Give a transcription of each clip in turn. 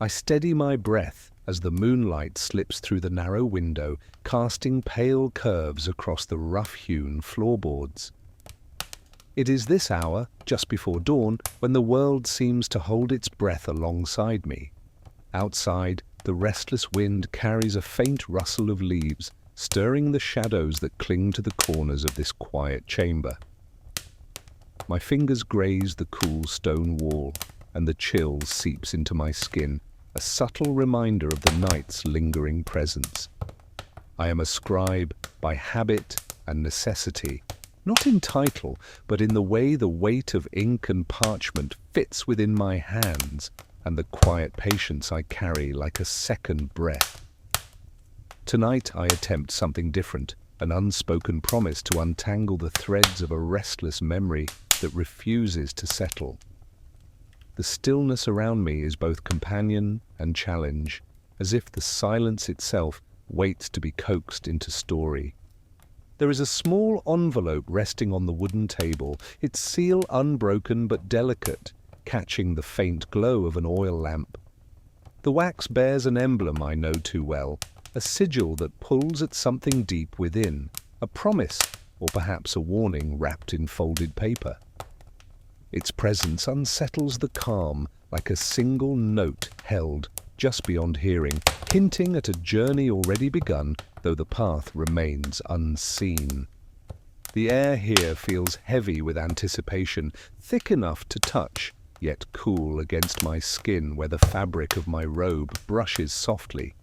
I steady my breath as the moonlight slips through the narrow window, casting pale curves across the rough-hewn floorboards. It is this hour, just before dawn, when the world seems to hold its breath alongside me. Outside, the restless wind carries a faint rustle of leaves, stirring the shadows that cling to the corners of this quiet chamber. My fingers graze the cool stone wall, and the chill seeps into my skin, a subtle reminder of the night's lingering presence. I am a scribe by habit and necessity, not in title, but in the way the weight of ink and parchment fits within my hands, and the quiet patience I carry like a second breath. Tonight I attempt something different, an unspoken promise to untangle the threads of a restless memory that refuses to settle. The stillness around me is both companion and challenge, as if the silence itself waits to be coaxed into story. There is a small envelope resting on the wooden table, its seal unbroken but delicate, catching the faint glow of an oil lamp. The wax bears an emblem I know too well, a sigil that pulls at something deep within, a promise, or perhaps a warning wrapped in folded paper. Its presence unsettles the calm like a single note held just beyond hearing, hinting at a journey already begun, though the path remains unseen. The air here feels heavy with anticipation, thick enough to touch, yet cool against my skin where the fabric of my robe brushes softly.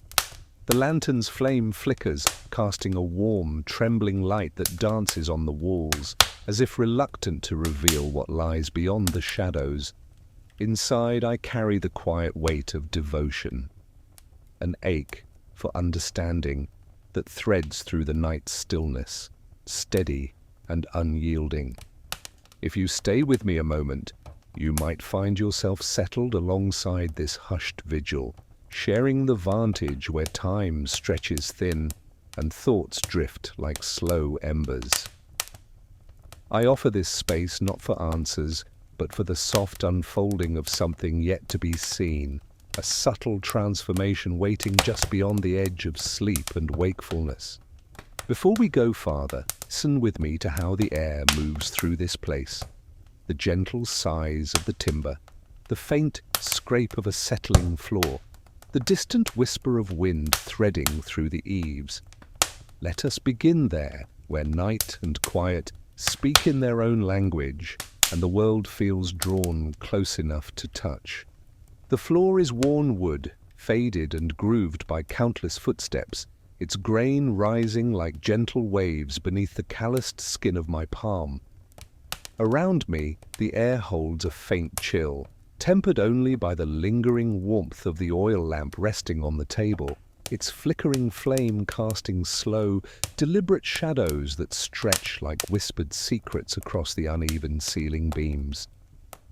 The lantern's flame flickers, casting a warm, trembling light that dances on the walls, as if reluctant to reveal what lies beyond the shadows. Inside I carry the quiet weight of devotion, an ache for understanding that threads through the night's stillness, steady and unyielding. If you stay with me a moment, you might find yourself settled alongside this hushed vigil, sharing the vantage where time stretches thin and thoughts drift like slow embers. I offer this space not for answers, but for the soft unfolding of something yet to be seen, a subtle transformation waiting just beyond the edge of sleep and wakefulness. Before we go farther, listen with me to how the air moves through this place. The gentle sighs of the timber, the faint scrape of a settling floor, the distant whisper of wind threading through the eaves. Let us begin there, where night and quiet speak in their own language, and the world feels drawn close enough to touch. The floor is worn wood, faded and grooved by countless footsteps, its grain rising like gentle waves beneath the calloused skin of my palm. Around me, the air holds a faint chill, tempered only by the lingering warmth of the oil lamp resting on the table, its flickering flame casting slow, deliberate shadows that stretch like whispered secrets across the uneven ceiling beams.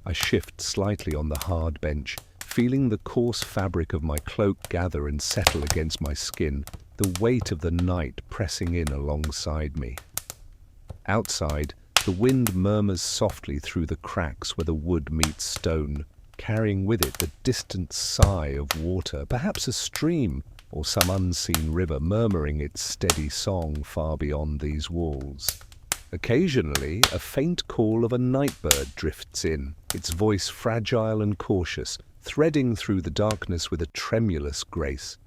I shift slightly on the hard bench, feeling the coarse fabric of my cloak gather and settle against my skin, the weight of the night pressing in alongside me. Outside, the wind murmurs softly through the cracks where the wood meets stone, carrying with it the distant sigh of water, perhaps a stream or some unseen river murmuring its steady song far beyond these walls. Occasionally, a faint call of a nightbird drifts in, its voice fragile and cautious, threading through the darkness with a tremulous grace.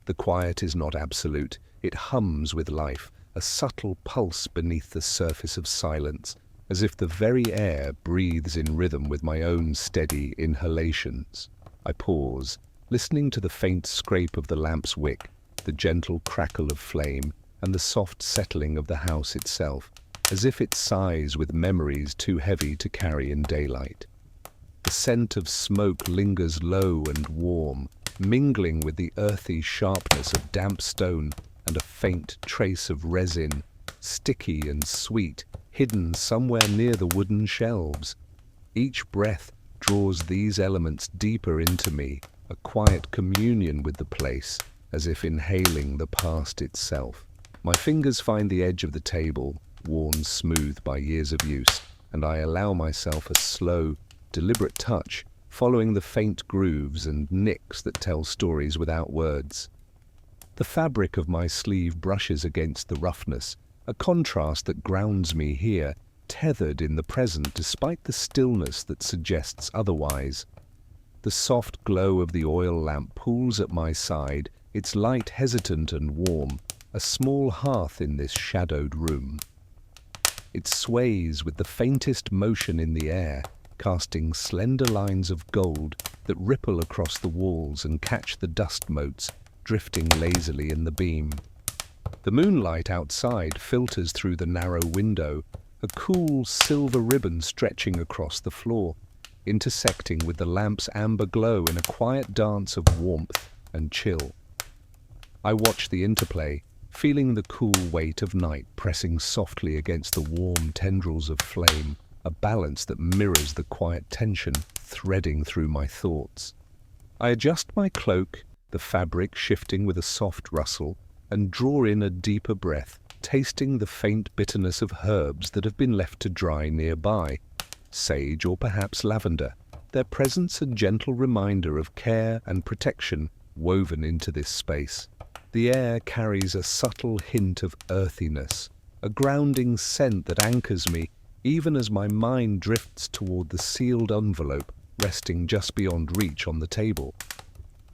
The quiet is not absolute. It hums with life, a subtle pulse beneath the surface of silence, as if the very air breathes in rhythm with my own steady inhalations. I pause, listening to the faint scrape of the lamp's wick, the gentle crackle of flame, and the soft settling of the house itself, as if it sighs with memories too heavy to carry in daylight. The scent of smoke lingers low and warm, mingling with the earthy sharpness of damp stone and a faint trace of resin, sticky and sweet, hidden somewhere near the wooden shelves. Each breath draws these elements deeper into me, a quiet communion with the place, as if inhaling the past itself. My fingers find the edge of the table, worn smooth by years of use, and I allow myself a slow, deliberate touch, following the faint grooves and nicks that tell stories without words. The fabric of my sleeve brushes against the roughness, a contrast that grounds me here, tethered in the present despite the stillness that suggests otherwise. The soft glow of the oil lamp pools at my side, its light hesitant and warm, a small hearth in this shadowed room. It sways with the faintest motion in the air, casting slender lines of gold that ripple across the walls and catch the dust motes drifting lazily in the beam. The moonlight outside filters through the narrow window, a cool silver ribbon stretching across the floor, intersecting with the lamp's amber glow in a quiet dance of warmth and chill. I watch the interplay, feeling the cool weight of night pressing softly against the warm tendrils of flame, a balance that mirrors the quiet tension threading through my thoughts. I adjust my cloak, the fabric shifting with a soft rustle, and draw in a deeper breath, tasting the faint bitterness of herbs that have been left to dry nearby. Sage or perhaps lavender, their presence a gentle reminder of care and protection woven into this space. The air carries a subtle hint of earthiness, a grounding scent that anchors me even as my mind drifts toward the sealed envelope resting just beyond reach on the table.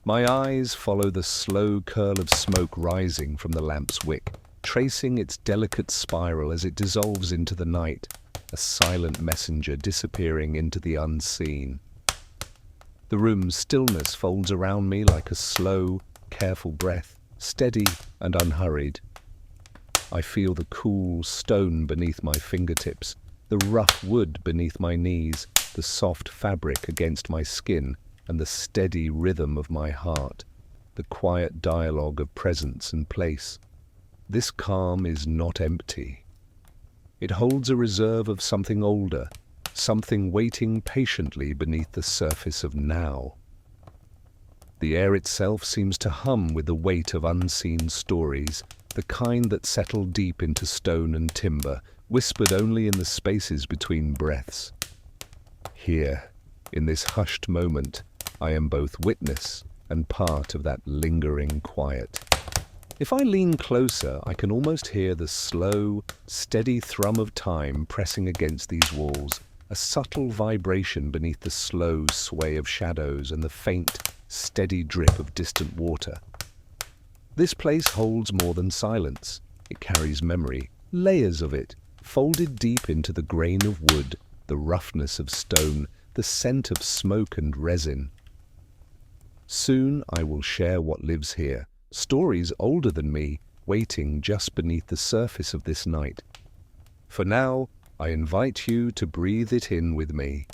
My eyes follow the slow curl of smoke rising from the lamp's wick, tracing its delicate spiral as it dissolves into the night, a silent messenger disappearing into the unseen. The room's stillness folds around me like a slow, careful breath, steady and unhurried. I feel the cool stone beneath my fingertips, the rough wood beneath my knees, the soft fabric against my skin, and the steady rhythm of my heart, the quiet dialogue of presence and place. This calm is not empty. It holds a reserve of something older, something waiting patiently beneath the surface of now. The air itself seems to hum with the weight of unseen stories, the kind that settle deep into stone and timber, whispered only in the spaces between breaths. Here, in this hushed moment, I am both witness and part of that lingering quiet. If I lean closer, I can almost hear the slow, steady thrum of time pressing against these walls, a subtle vibration beneath the slow sway of shadows and the faint, steady drip of distant water. This place holds more than silence. It carries memory, layers of it, folded deep into the grain of wood, the roughness of stone, the scent of smoke and resin. Soon I will share what lives here, stories older than me, waiting just beneath the surface of this night. For now, I invite you to breathe it in with me.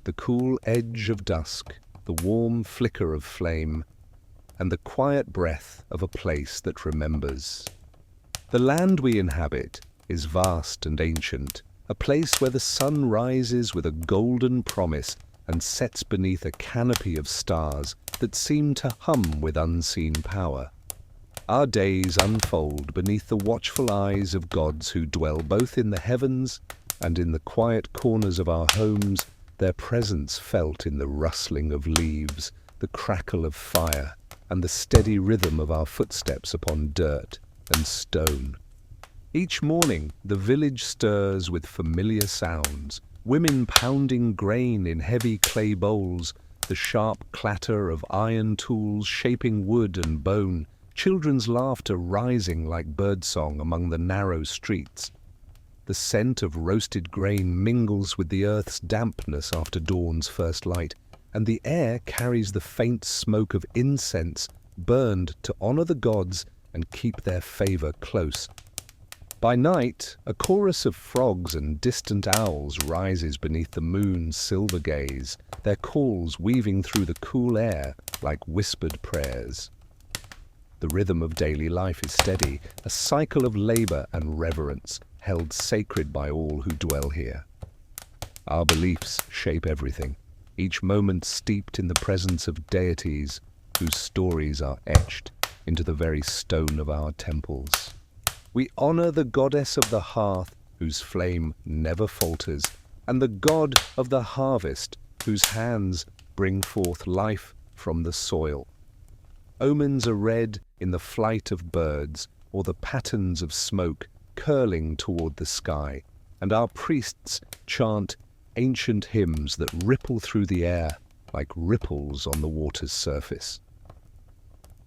The cool edge of dusk, the warm flicker of flame, and the quiet breath of a place that remembers. The land we inhabit is vast and ancient, a place where the sun rises with a golden promise and sets beneath a canopy of stars that seem to hum with unseen power. Our days unfold beneath the watchful eyes of gods who dwell both in the heavens and in the quiet corners of our homes, their presence felt in the rustling of leaves, the crackle of fire, and the steady rhythm of our footsteps upon dirt and stone. Each morning, the village stirs with familiar sounds, women pounding grain in heavy clay bowls, the sharp clatter of iron tools shaping wood and bone, children's laughter rising like birdsong among the narrow streets. The scent of roasted grain mingles with the earth's dampness after dawn's first light, and the air carries the faint smoke of incense burned to honor the gods and keep their favor close. By night, a chorus of frogs and distant owls rises beneath the moon's silver gaze, their calls weaving through the cool air like whispered prayers. The rhythm of daily life is steady, a cycle of labor and reverence, held sacred by all who dwell here. Our beliefs shape everything, each moment steeped in the presence of deities whose stories are etched into the very stone of our temples. We honor the goddess of the hearth, whose flame never falters, and the god of the harvest, whose hands bring forth life from the soil. Omens are read in the flight of birds or the patterns of smoke curling toward the sky, and our priests chant ancient hymns that ripple through the air like ripples on the water's surface.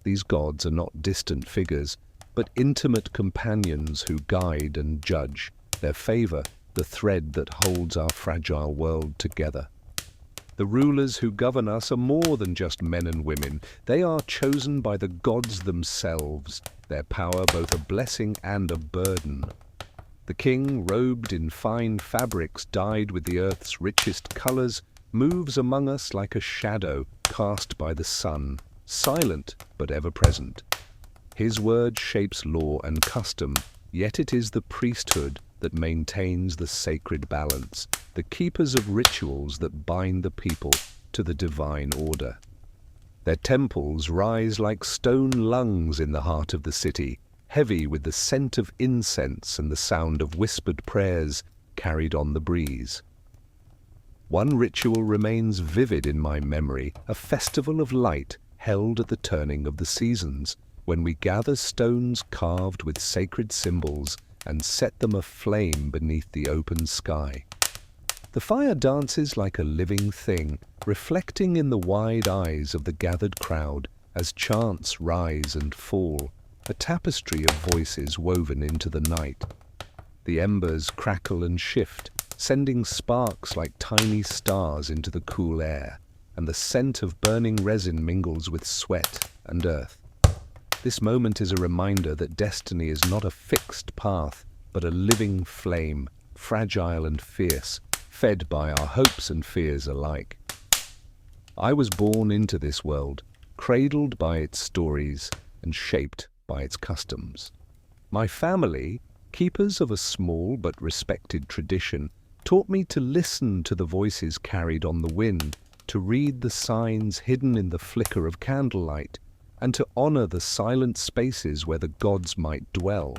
These gods are not distant figures, but intimate companions who guide and judge, their favor the thread that holds our fragile world together. The rulers who govern us are more than just men and women. They are chosen by the gods themselves, their power both a blessing and a burden. The king, robed in fine fabrics dyed with the earth's richest colors, moves among us like a shadow cast by the sun, silent but ever present. His word shapes law and custom, yet it is the priesthood that maintains the sacred balance, the keepers of rituals that bind the people to the divine order. Their temples rise like stone lungs in the heart of the city, heavy with the scent of incense and the sound of whispered prayers carried on the breeze. One ritual remains vivid in my memory, a festival of light held at the turning of the seasons, when we gather stones carved with sacred symbols and set them aflame beneath the open sky. The fire dances like a living thing, reflecting in the wide eyes of the gathered crowd as chants rise and fall, a tapestry of voices woven into the night. The embers crackle and shift, sending sparks like tiny stars into the cool air, and the scent of burning resin mingles with sweat and earth. This moment is a reminder that destiny is not a fixed path, but a living flame, fragile and fierce, fed by our hopes and fears alike. I was born into this world, cradled by its stories and shaped by its customs. My family, keepers of a small but respected tradition, taught me to listen to the voices carried on the wind, to read the signs hidden in the flicker of candlelight, and to honor the silent spaces where the gods might dwell.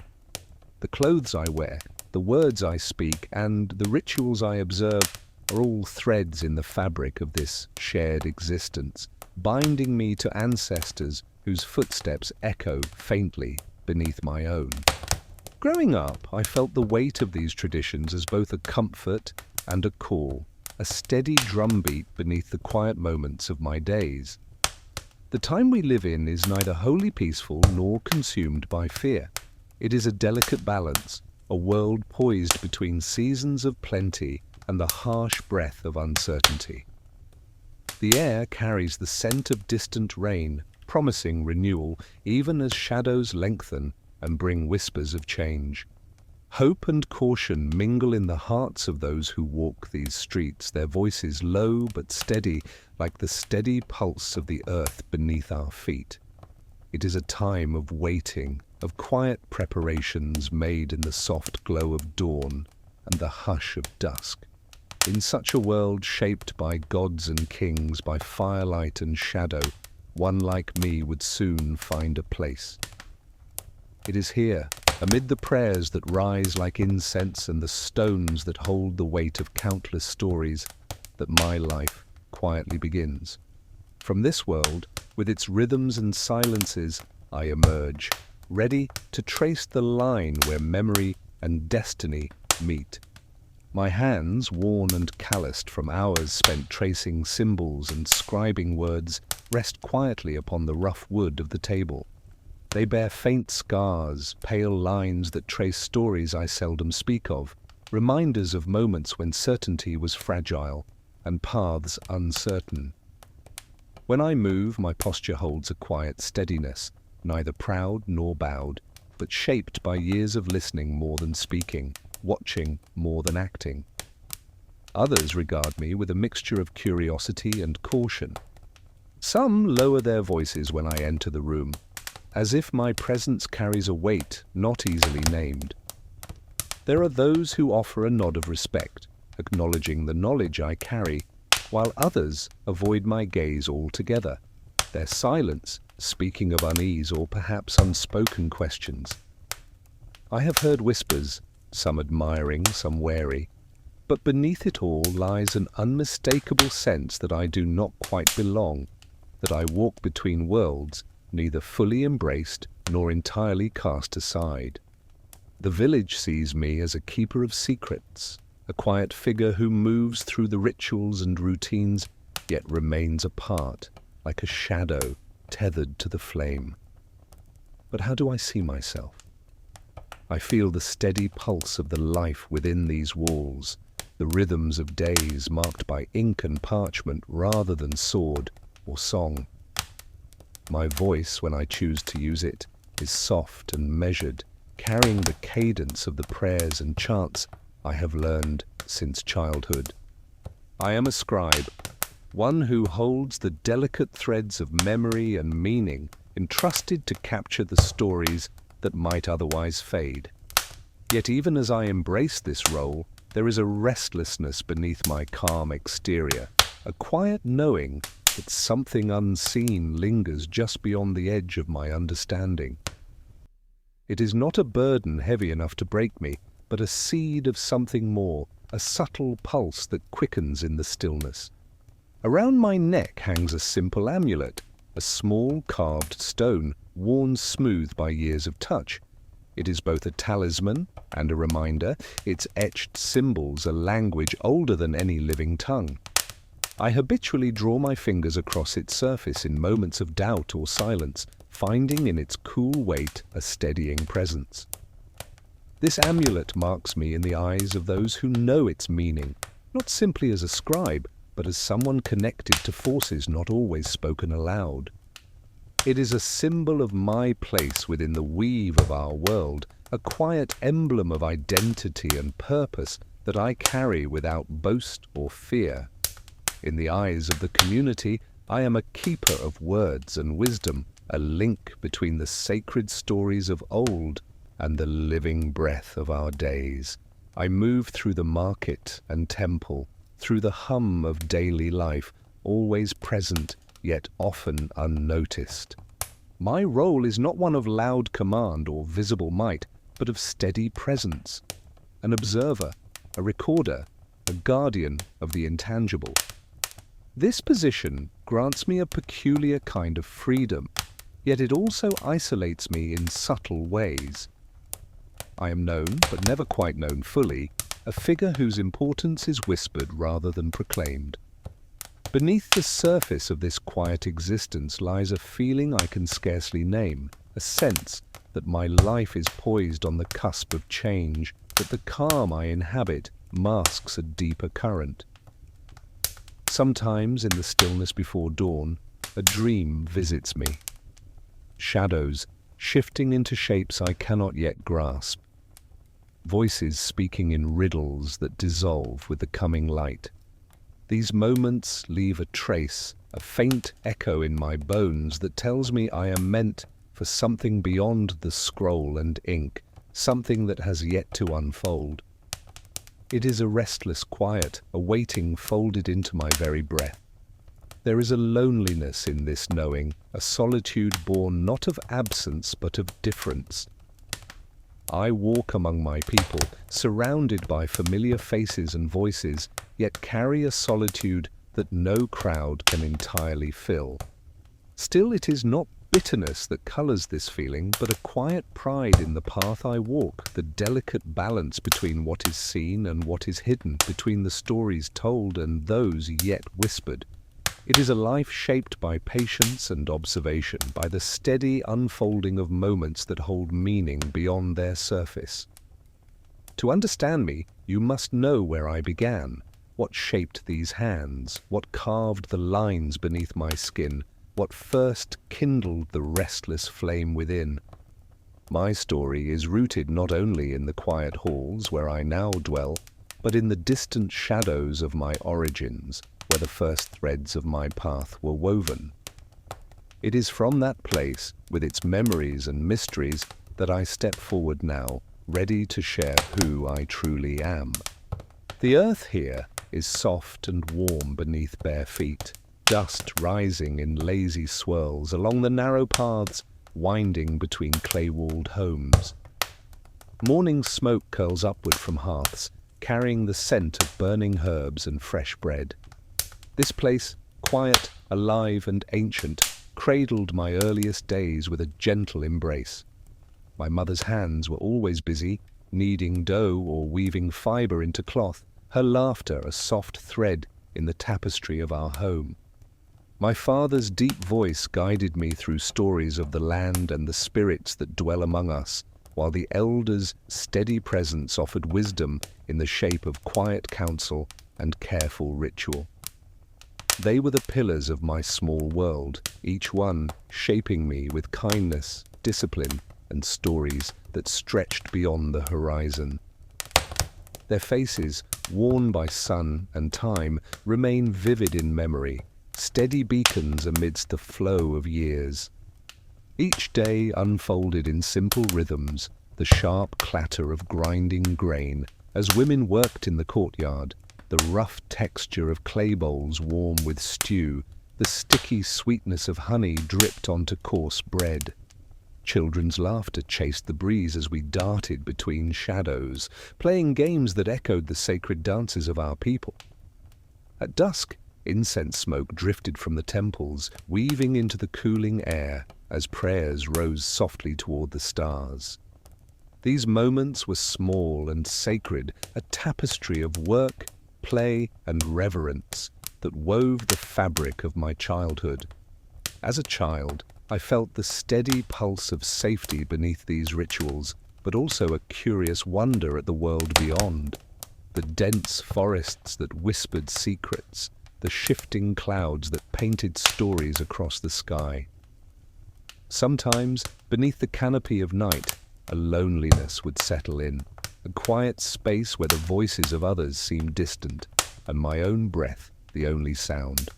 The clothes I wear, the words I speak, and the rituals I observe are all threads in the fabric of this shared existence, binding me to ancestors whose footsteps echo faintly beneath my own. Growing up, I felt the weight of these traditions as both a comfort and a call, a steady drumbeat beneath the quiet moments of my days. The time we live in is neither wholly peaceful nor consumed by fear. It is a delicate balance, a world poised between seasons of plenty and the harsh breath of uncertainty. The air carries the scent of distant rain, promising renewal even as shadows lengthen and bring whispers of change. Hope and caution mingle in the hearts of those who walk these streets, their voices low but steady, like the steady pulse of the earth beneath our feet. It is a time of waiting, of quiet preparations made in the soft glow of dawn and the hush of dusk. In such a world shaped by gods and kings, by firelight and shadow, one like me would soon find a place. It is here, amid the prayers that rise like incense and the stones that hold the weight of countless stories, that my life quietly begins. From this world, with its rhythms and silences, I emerge, ready to trace the line where memory and destiny meet. My hands, worn and calloused from hours spent tracing symbols and scribing words, rest quietly upon the rough wood of the table. They bear faint scars, pale lines that trace stories I seldom speak of, reminders of moments when certainty was fragile and paths uncertain. When I move, my posture holds a quiet steadiness, neither proud nor bowed, but shaped by years of listening more than speaking, watching more than acting. Others regard me with a mixture of curiosity and caution. Some lower their voices when I enter the room, as if my presence carries a weight not easily named. There are those who offer a nod of respect, acknowledging the knowledge I carry, while others avoid my gaze altogether, their silence speaking of unease or perhaps unspoken questions. I have heard whispers, some admiring, some wary, But beneath it all lies an unmistakable sense that I do not quite belong, that I walk between worlds, neither fully embraced nor entirely cast aside. The village sees me as a keeper of secrets, a quiet figure who moves through the rituals and routines, yet remains apart, like a shadow tethered to the flame. But how do I see myself? I feel the steady pulse of the life within these walls, the rhythms of days marked by ink and parchment rather than sword or song. My voice, when I choose to use it, is soft and measured, carrying the cadence of the prayers and chants I have learned since childhood. I am a scribe, one who holds the delicate threads of memory and meaning entrusted to capture the stories that might otherwise fade. Yet even as I embrace this role, there is a restlessness beneath my calm exterior, a quiet knowing that something unseen lingers just beyond the edge of my understanding. It is not a burden heavy enough to break me, but a seed of something more, a subtle pulse that quickens in the stillness. Around my neck hangs a simple amulet, a small carved stone worn smooth by years of touch. It is both a talisman and a reminder, its etched symbols a language older than any living tongue. I habitually draw my fingers across its surface in moments of doubt or silence, finding in its cool weight a steadying presence. This amulet marks me in the eyes of those who know its meaning, not simply as a scribe, but as someone connected to forces not always spoken aloud. It is a symbol of my place within the weave of our world, a quiet emblem of identity and purpose that I carry without boast or fear. In the eyes of the community, I am a keeper of words and wisdom, a link between the sacred stories of old and the living breath of our days. I move through the market and temple, through the hum of daily life, always present, yet often unnoticed. My role is not one of loud command or visible might, but of steady presence, an observer, a recorder, a guardian of the intangible. This position grants me a peculiar kind of freedom, yet it also isolates me in subtle ways. I am known, but never quite known fully, a figure whose importance is whispered rather than proclaimed. Beneath the surface of this quiet existence lies a feeling I can scarcely name, a sense that my life is poised on the cusp of change, that the calm I inhabit masks a deeper current. Sometimes, in the stillness before dawn, a dream visits me. Shadows shifting into shapes I cannot yet grasp. Voices speaking in riddles that dissolve with the coming light. These moments leave a trace, a faint echo in my bones that tells me I am meant for something beyond the scroll and ink, something that has yet to unfold. It is a restless quiet, a waiting folded into my very breath. There is a loneliness in this knowing, a solitude born not of absence but of difference. I walk among my people, surrounded by familiar faces and voices, yet carry a solitude that no crowd can entirely fill. Still, it is not bitterness that colours this feeling, but a quiet pride in the path I walk, the delicate balance between what is seen and what is hidden, between the stories told and those yet whispered. It is a life shaped by patience and observation, by the steady unfolding of moments that hold meaning beyond their surface. To understand me, you must know where I began, what shaped these hands, what carved the lines beneath my skin, what first kindled the restless flame within. My story is rooted not only in the quiet halls where I now dwell, but in the distant shadows of my origins, where the first threads of my path were woven. It is from that place, with its memories and mysteries, that I step forward now, ready to share who I truly am. The earth here is soft and warm beneath bare feet, dust rising in lazy swirls along the narrow paths winding between clay-walled homes. Morning smoke curls upward from hearths, carrying the scent of burning herbs and fresh bread. This place, quiet, alive, and ancient, cradled my earliest days with a gentle embrace. My mother's hands were always busy, kneading dough or weaving fibre into cloth, her laughter a soft thread in the tapestry of our home. My father's deep voice guided me through stories of the land and the spirits that dwell among us, while the elders' steady presence offered wisdom in the shape of quiet counsel and careful ritual. They were the pillars of my small world, each one shaping me with kindness, discipline, and stories that stretched beyond the horizon. Their faces, worn by sun and time, remain vivid in memory, steady beacons amidst the flow of years. Each day unfolded in simple rhythms, the sharp clatter of grinding grain as women worked in the courtyard, the rough texture of clay bowls warm with stew, the sticky sweetness of honey dripped onto coarse bread. Children's laughter chased the breeze as we darted between shadows, playing games that echoed the sacred dances of our people. At dusk, incense smoke drifted from the temples, weaving into the cooling air as prayers rose softly toward the stars. These moments were small and sacred, a tapestry of work, play, and reverence that wove the fabric of my childhood. As a child, I felt the steady pulse of safety beneath these rituals, but also a curious wonder at the world beyond. The dense forests that whispered secrets, the shifting clouds that painted stories across the sky. Sometimes, beneath the canopy of night, a loneliness would settle in, a quiet space where the voices of others seemed distant, and my own breath the only sound.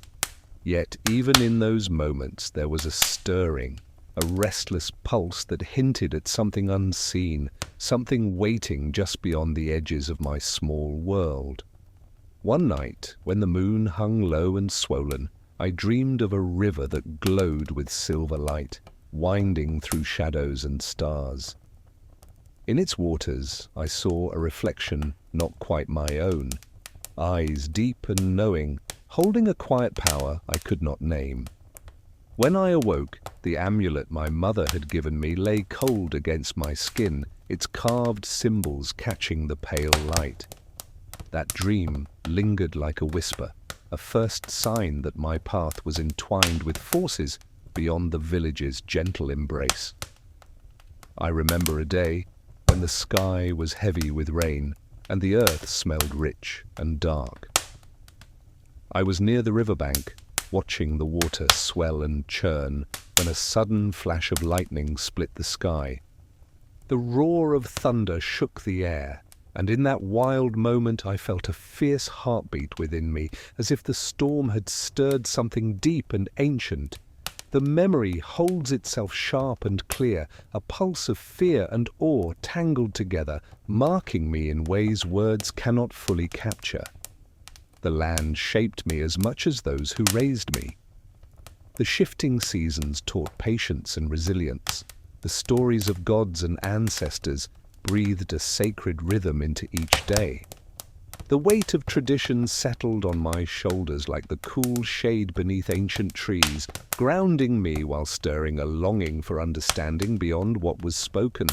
Yet even in those moments there was a stirring, a restless pulse that hinted at something unseen, something waiting just beyond the edges of my small world. One night, when the moon hung low and swollen, I dreamed of a river that glowed with silver light, winding through shadows and stars. In its waters, I saw a reflection not quite my own, eyes deep and knowing, holding a quiet power I could not name. When I awoke, the amulet my mother had given me lay cold against my skin, its carved symbols catching the pale light. That dream lingered like a whisper, a first sign that my path was entwined with forces beyond the village's gentle embrace. I remember a day when the sky was heavy with rain and the earth smelled rich and dark. I was near the riverbank, watching the water swell and churn, when a sudden flash of lightning split the sky. The roar of thunder shook the air, and in that wild moment I felt a fierce heartbeat within me, as if the storm had stirred something deep and ancient. The memory holds itself sharp and clear, a pulse of fear and awe tangled together, marking me in ways words cannot fully capture. The land shaped me as much as those who raised me. The shifting seasons taught patience and resilience. The stories of gods and ancestors breathed a sacred rhythm into each day. The weight of tradition settled on my shoulders like the cool shade beneath ancient trees, grounding me while stirring a longing for understanding beyond what was spoken.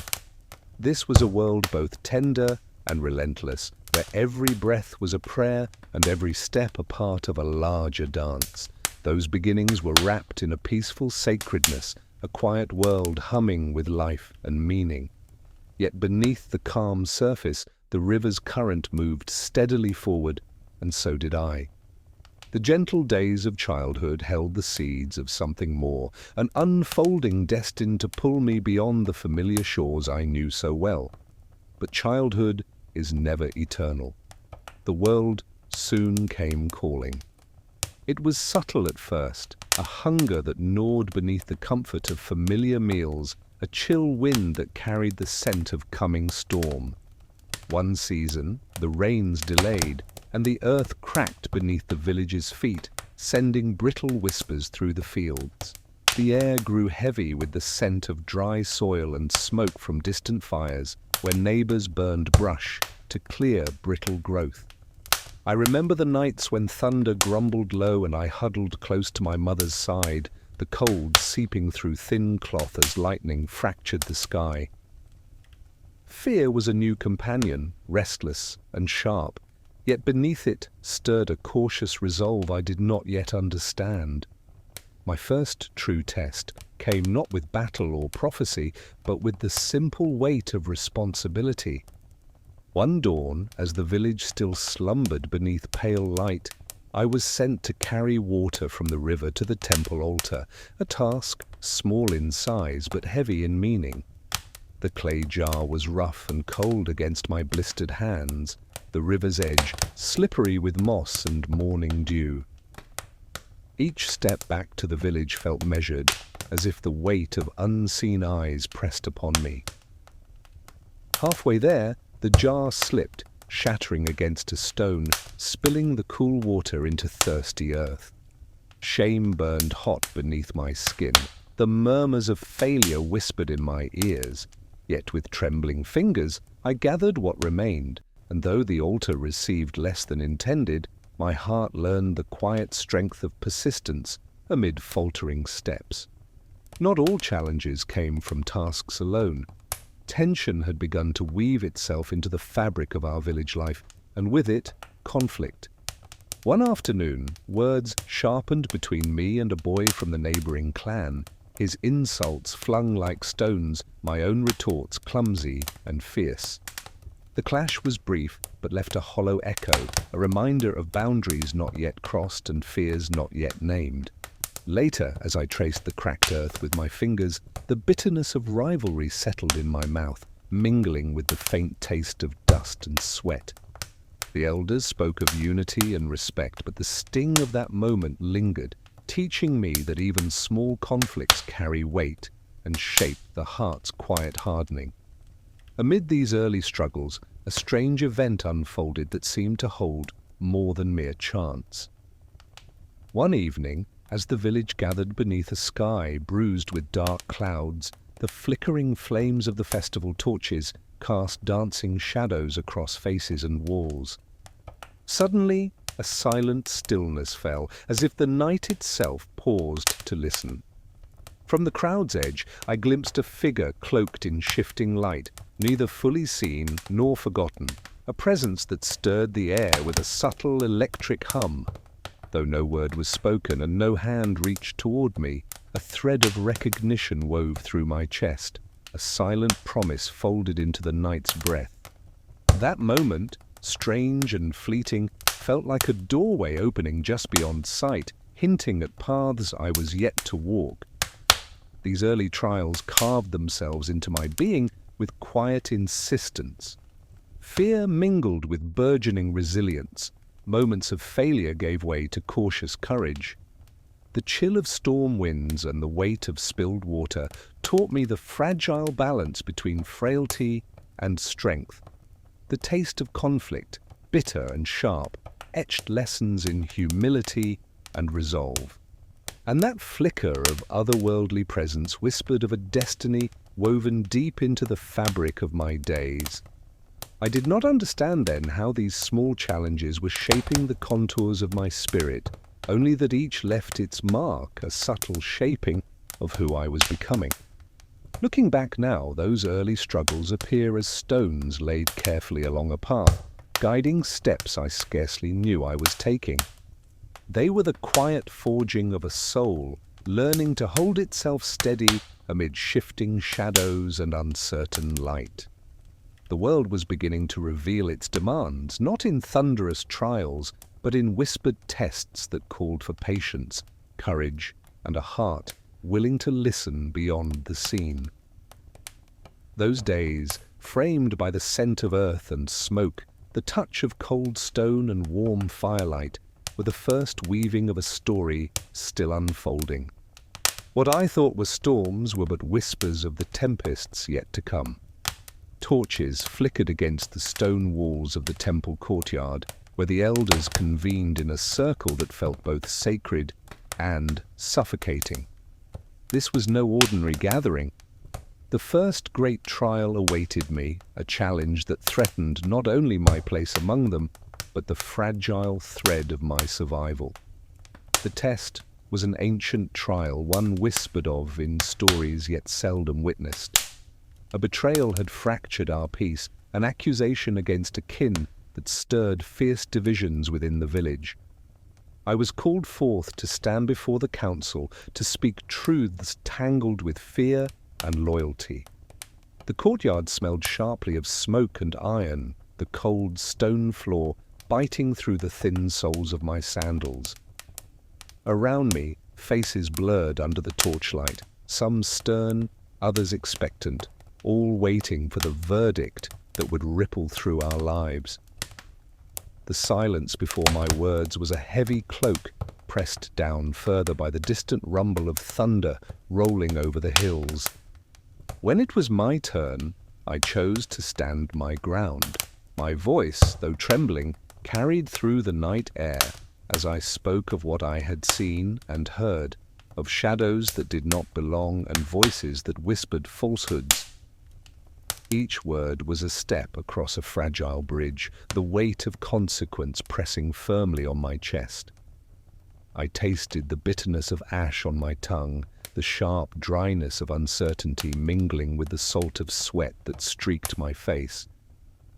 This was a world both tender and relentless, where every breath was a prayer and every step a part of a larger dance. Those beginnings were wrapped in a peaceful sacredness, a quiet world humming with life and meaning. Yet beneath the calm surface, the river's current moved steadily forward, and so did I. The gentle days of childhood held the seeds of something more, an unfolding destined to pull me beyond the familiar shores I knew so well. But childhood is never eternal. The world soon came calling. It was subtle at first, a hunger that gnawed beneath the comfort of familiar meals, a chill wind that carried the scent of coming storm. One season, the rains delayed, and the earth cracked beneath the village's feet, sending brittle whispers through the fields. The air grew heavy with the scent of dry soil and smoke from distant fires, where neighbors burned brush, to clear, brittle growth. I remember the nights when thunder grumbled low and I huddled close to my mother's side, the cold seeping through thin cloth as lightning fractured the sky. Fear was a new companion, restless and sharp, yet beneath it stirred a cautious resolve I did not yet understand. My first true test came not with battle or prophecy, but with the simple weight of responsibility. One dawn, as the village still slumbered beneath pale light, I was sent to carry water from the river to the temple altar, a task small in size but heavy in meaning. The clay jar was rough and cold against my blistered hands, the river's edge slippery with moss and morning dew. Each step back to the village felt measured, as if the weight of unseen eyes pressed upon me. Halfway there, the jar slipped, shattering against a stone, spilling the cool water into thirsty earth. Shame burned hot beneath my skin. The murmurs of failure whispered in my ears. Yet with trembling fingers, I gathered what remained, and though the altar received less than intended, my heart learned the quiet strength of persistence amid faltering steps. Not all challenges came from tasks alone. Tension had begun to weave itself into the fabric of our village life, and with it, conflict. One afternoon, words sharpened between me and a boy from the neighboring clan, his insults flung like stones, my own retorts clumsy and fierce. The clash was brief, but left a hollow echo, a reminder of boundaries not yet crossed and fears not yet named. Later, as I traced the cracked earth with my fingers, the bitterness of rivalry settled in my mouth, mingling with the faint taste of dust and sweat. The elders spoke of unity and respect, but the sting of that moment lingered, teaching me that even small conflicts carry weight and shape the heart's quiet hardening. Amid these early struggles, a strange event unfolded that seemed to hold more than mere chance. One evening, as the village gathered beneath a sky bruised with dark clouds, the flickering flames of the festival torches cast dancing shadows across faces and walls. Suddenly, a silent stillness fell, as if the night itself paused to listen. From the crowd's edge, I glimpsed a figure cloaked in shifting light, neither fully seen nor forgotten, a presence that stirred the air with a subtle electric hum. Though no word was spoken and no hand reached toward me, a thread of recognition wove through my chest, a silent promise folded into the night's breath. That moment, strange and fleeting, felt like a doorway opening just beyond sight, hinting at paths I was yet to walk. These early trials carved themselves into my being with quiet insistence. Fear mingled with burgeoning resilience. Moments of failure gave way to cautious courage. The chill of storm winds and the weight of spilled water taught me the fragile balance between frailty and strength. The taste of conflict, bitter and sharp, etched lessons in humility and resolve. And that flicker of otherworldly presence whispered of a destiny woven deep into the fabric of my days. I did not understand then how these small challenges were shaping the contours of my spirit, only that each left its mark, a subtle shaping of who I was becoming. Looking back now, those early struggles appear as stones laid carefully along a path, guiding steps I scarcely knew I was taking. They were the quiet forging of a soul, learning to hold itself steady amid shifting shadows and uncertain light. The world was beginning to reveal its demands, not in thunderous trials, but in whispered tests that called for patience, courage, and a heart willing to listen beyond the seen. Those days, framed by the scent of earth and smoke, the touch of cold stone and warm firelight, were the first weaving of a story still unfolding. What I thought were storms were but whispers of the tempests yet to come. Torches flickered against the stone walls of the temple courtyard, where the elders convened in a circle that felt both sacred and suffocating. This was no ordinary gathering. The first great trial awaited me, a challenge that threatened not only my place among them, but the fragile thread of my survival. The test was an ancient trial, one whispered of in stories yet seldom witnessed. A betrayal had fractured our peace, an accusation against a kin that stirred fierce divisions within the village. I was called forth to stand before the council, to speak truths tangled with fear and loyalty. The courtyard smelled sharply of smoke and iron, the cold stone floor biting through the thin soles of my sandals. Around me, faces blurred under the torchlight, some stern, others expectant, all waiting for the verdict that would ripple through our lives. The silence before my words was a heavy cloak, pressed down further by the distant rumble of thunder rolling over the hills. When it was my turn, I chose to stand my ground. My voice, though trembling, carried through the night air as I spoke of what I had seen and heard, of shadows that did not belong and voices that whispered falsehoods. Each word was a step across a fragile bridge, the weight of consequence pressing firmly on my chest. I tasted the bitterness of ash on my tongue, the sharp dryness of uncertainty mingling with the salt of sweat that streaked my face.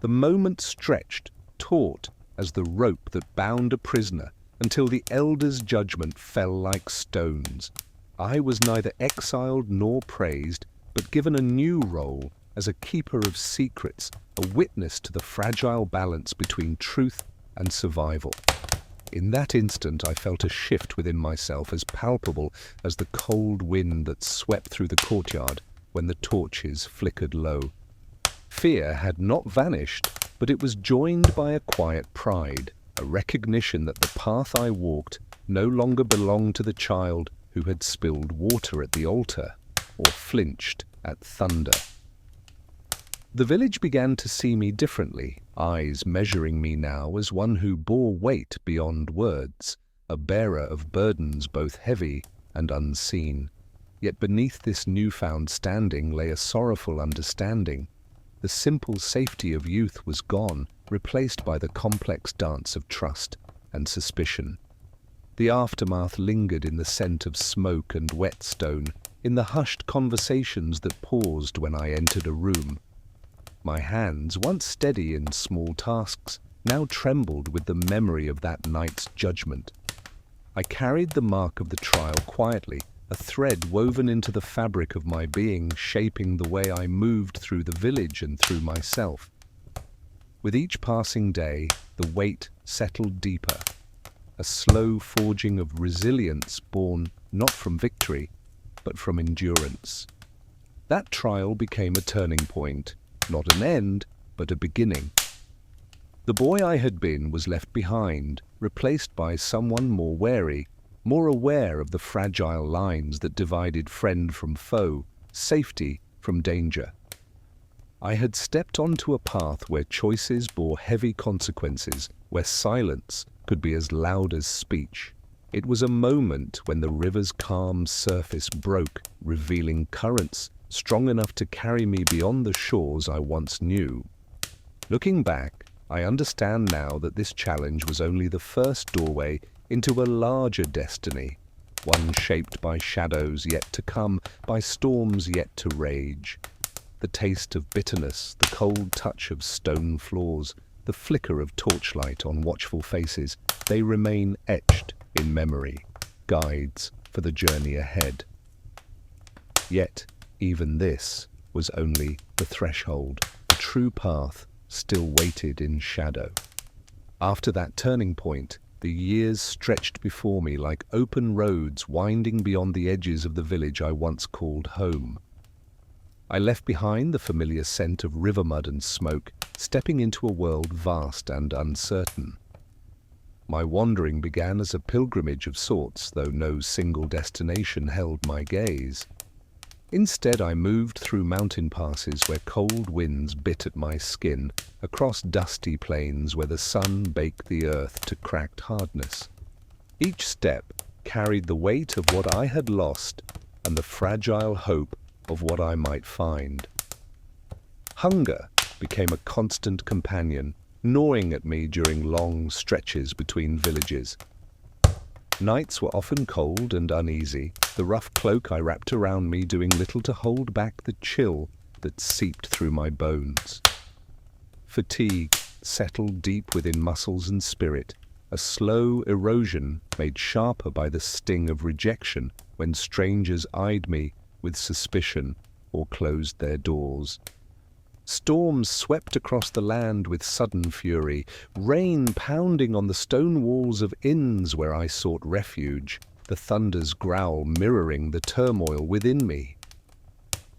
The moment stretched, taut as the rope that bound a prisoner, until the elder's judgment fell like stones. I was neither exiled nor praised, but given a new role as a keeper of secrets, a witness to the fragile balance between truth and survival. In that instant, I felt a shift within myself as palpable as the cold wind that swept through the courtyard when the torches flickered low. Fear had not vanished, but it was joined by a quiet pride, a recognition that the path I walked no longer belonged to the child who had spilled water at the altar or flinched at thunder. The village began to see me differently, eyes measuring me now as one who bore weight beyond words, a bearer of burdens both heavy and unseen. Yet beneath this newfound standing lay a sorrowful understanding. The simple safety of youth was gone, replaced by the complex dance of trust and suspicion. The aftermath lingered in the scent of smoke and whetstone, in the hushed conversations that paused when I entered a room. My hands, once steady in small tasks, now trembled with the memory of that night's judgment. I carried the mark of the trial quietly, a thread woven into the fabric of my being, shaping the way I moved through the village and through myself. With each passing day, the weight settled deeper, a slow forging of resilience born not from victory, but from endurance. That trial became a turning point, not an end, but a beginning. The boy I had been was left behind, replaced by someone more wary, more aware of the fragile lines that divided friend from foe, safety from danger. I had stepped onto a path where choices bore heavy consequences, where silence could be as loud as speech. It was a moment when the river's calm surface broke, revealing currents strong enough to carry me beyond the shores I once knew. Looking back, I understand now that this challenge was only the first doorway into a larger destiny, one shaped by shadows yet to come, by storms yet to rage. The taste of bitterness, the cold touch of stone floors, the flicker of torchlight on watchful faces, they remain etched in memory, guides for the journey ahead. Yet, even this was only the threshold. The true path still waited in shadow. After that turning point, the years stretched before me like open roads winding beyond the edges of the village I once called home. I left behind the familiar scent of river mud and smoke, stepping into a world vast and uncertain. My wandering began as a pilgrimage of sorts, though no single destination held my gaze. Instead, I moved through mountain passes where cold winds bit at my skin, across dusty plains where the sun baked the earth to cracked hardness. Each step carried the weight of what I had lost and the fragile hope of what I might find. Hunger became a constant companion, gnawing at me during long stretches between villages. Nights were often cold and uneasy, the rough cloak I wrapped around me doing little to hold back the chill that seeped through my bones. Fatigue settled deep within muscles and spirit, a slow erosion made sharper by the sting of rejection when strangers eyed me with suspicion or closed their doors. Storms swept across the land with sudden fury, rain pounding on the stone walls of inns where I sought refuge, the thunder's growl mirroring the turmoil within me.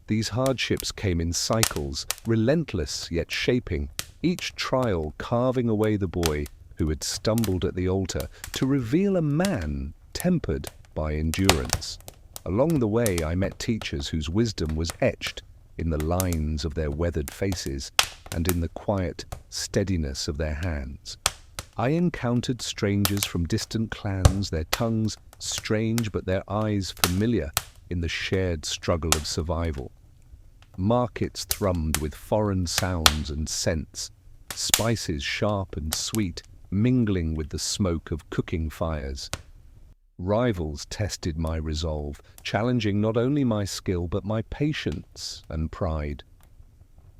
These hardships came in cycles, relentless yet shaping, each trial carving away the boy who had stumbled at the altar to reveal a man tempered by endurance. Along the way, I met teachers whose wisdom was etched in the lines of their weathered faces and in the quiet steadiness of their hands. I encountered strangers from distant clans, their tongues strange but their eyes familiar in the shared struggle of survival. Markets thrummed with foreign sounds and scents, spices sharp and sweet mingling with the smoke of cooking fires. Rivals tested my resolve, challenging not only my skill but my patience and pride.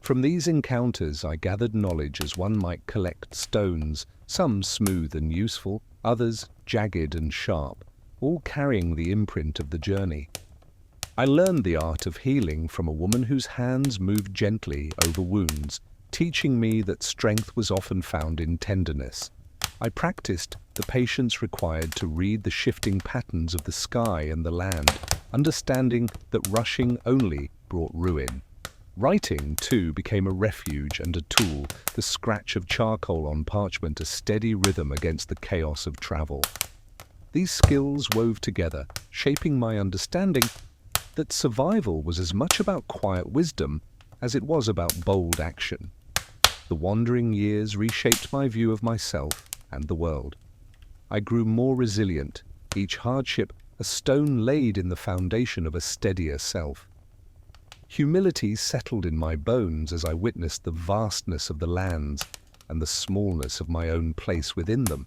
From these encounters I gathered knowledge as one might collect stones, some smooth and useful, others jagged and sharp, all carrying the imprint of the journey. I learned the art of healing from a woman whose hands moved gently over wounds, teaching me that strength was often found in tenderness. I practiced the patience required to read the shifting patterns of the sky and the land, understanding that rushing only brought ruin. Writing, too, became a refuge and a tool, the scratch of charcoal on parchment a steady rhythm against the chaos of travel. These skills wove together, shaping my understanding that survival was as much about quiet wisdom as it was about bold action. The wandering years reshaped my view of myself and the world. I grew more resilient, each hardship a stone laid in the foundation of a steadier self. Humility settled in my bones as I witnessed the vastness of the lands and the smallness of my own place within them.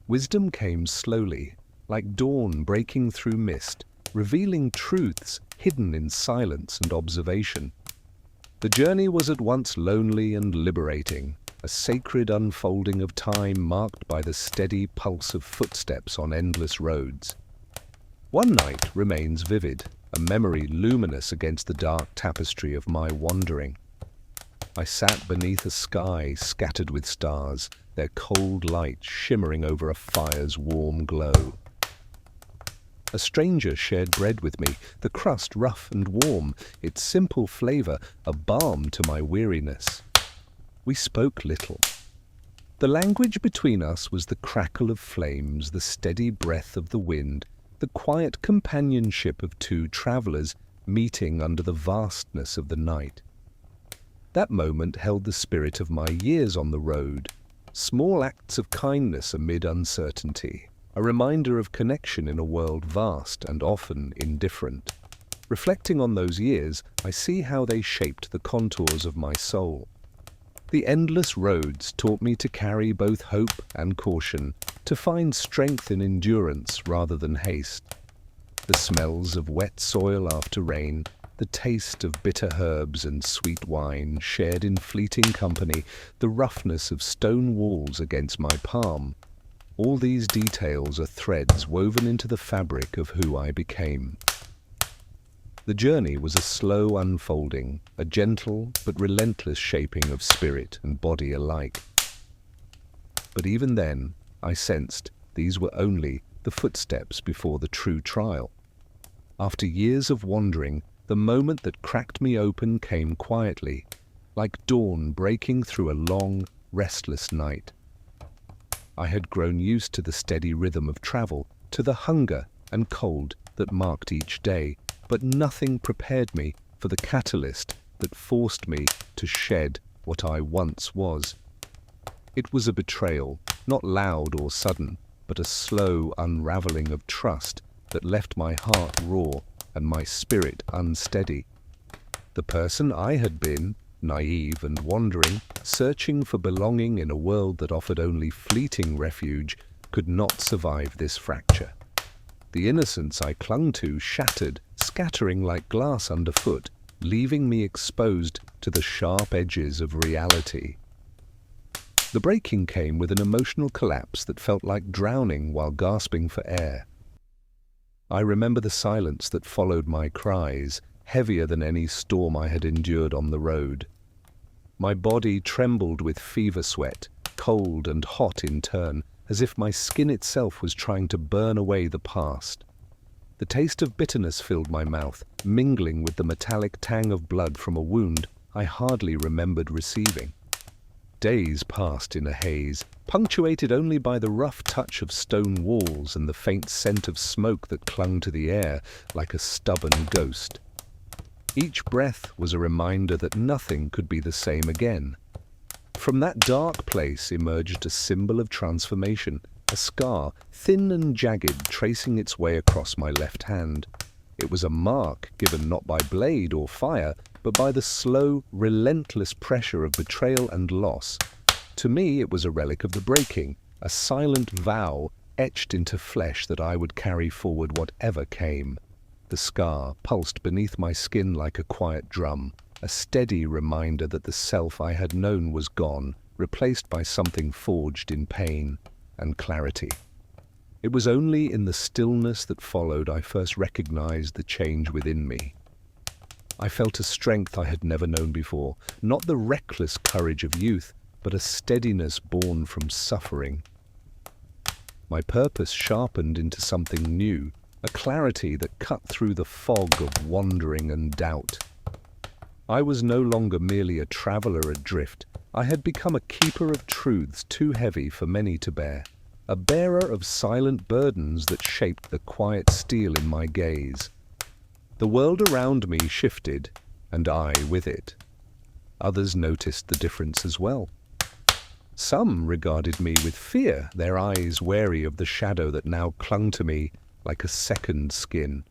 Wisdom came slowly, like dawn breaking through mist, revealing truths hidden in silence and observation. The journey was at once lonely and liberating, a sacred unfolding of time marked by the steady pulse of footsteps on endless roads. One night remains vivid, a memory luminous against the dark tapestry of my wandering. I sat beneath a sky scattered with stars, their cold light shimmering over a fire's warm glow. A stranger shared bread with me, the crust rough and warm, its simple flavor a balm to my weariness. We spoke little. The language between us was the crackle of flames, the steady breath of the wind, the quiet companionship of two travelers meeting under the vastness of the night. That moment held the spirit of my years on the road, small acts of kindness amid uncertainty, a reminder of connection in a world vast and often indifferent. Reflecting on those years, I see how they shaped the contours of my soul. The endless roads taught me to carry both hope and caution, to find strength in endurance rather than haste. The smells of wet soil after rain, the taste of bitter herbs and sweet wine shared in fleeting company, the roughness of stone walls against my palm. All these details are threads woven into the fabric of who I became. The journey was a slow unfolding, a gentle but relentless shaping of spirit and body alike. But even then, I sensed these were only the footsteps before the true trial. After years of wandering, the moment that cracked me open came quietly, like dawn breaking through a long, restless night. I had grown used to the steady rhythm of travel, to the hunger and cold that marked each day, but nothing prepared me for the catalyst that forced me to shed what I once was. It was a betrayal, not loud or sudden, but a slow unraveling of trust that left my heart raw and my spirit unsteady. The person I had been, naive and wandering, searching for belonging in a world that offered only fleeting refuge, could not survive this fracture. The innocence I clung to shattered, scattering like glass underfoot, leaving me exposed to the sharp edges of reality. The breaking came with an emotional collapse that felt like drowning while gasping for air. I remember the silence that followed my cries, heavier than any storm I had endured on the road. My body trembled with fever sweat, cold and hot in turn, as if my skin itself was trying to burn away the past. The taste of bitterness filled my mouth, mingling with the metallic tang of blood from a wound I hardly remembered receiving. Days passed in a haze, punctuated only by the rough touch of stone walls and the faint scent of smoke that clung to the air like a stubborn ghost. Each breath was a reminder that nothing could be the same again. From that dark place emerged a symbol of transformation, a scar, thin and jagged, tracing its way across my left hand. It was a mark given not by blade or fire, but by the slow, relentless pressure of betrayal and loss. To me, it was a relic of the breaking, a silent vow etched into flesh that I would carry forward whatever came. The scar pulsed beneath my skin like a quiet drum, a steady reminder that the self I had known was gone, replaced by something forged in pain and clarity. It was only in the stillness that followed I first recognized the change within me. I felt a strength I had never known before, not the reckless courage of youth, but a steadiness born from suffering. My purpose sharpened into something new, a clarity that cut through the fog of wandering and doubt. I was no longer merely a traveler adrift. I had become a keeper of truths too heavy for many to bear, a bearer of silent burdens that shaped the quiet steel in my gaze. The world around me shifted, and I with it. Others noticed the difference as well. Some regarded me with fear, their eyes wary of the shadow that now clung to me like a second skin.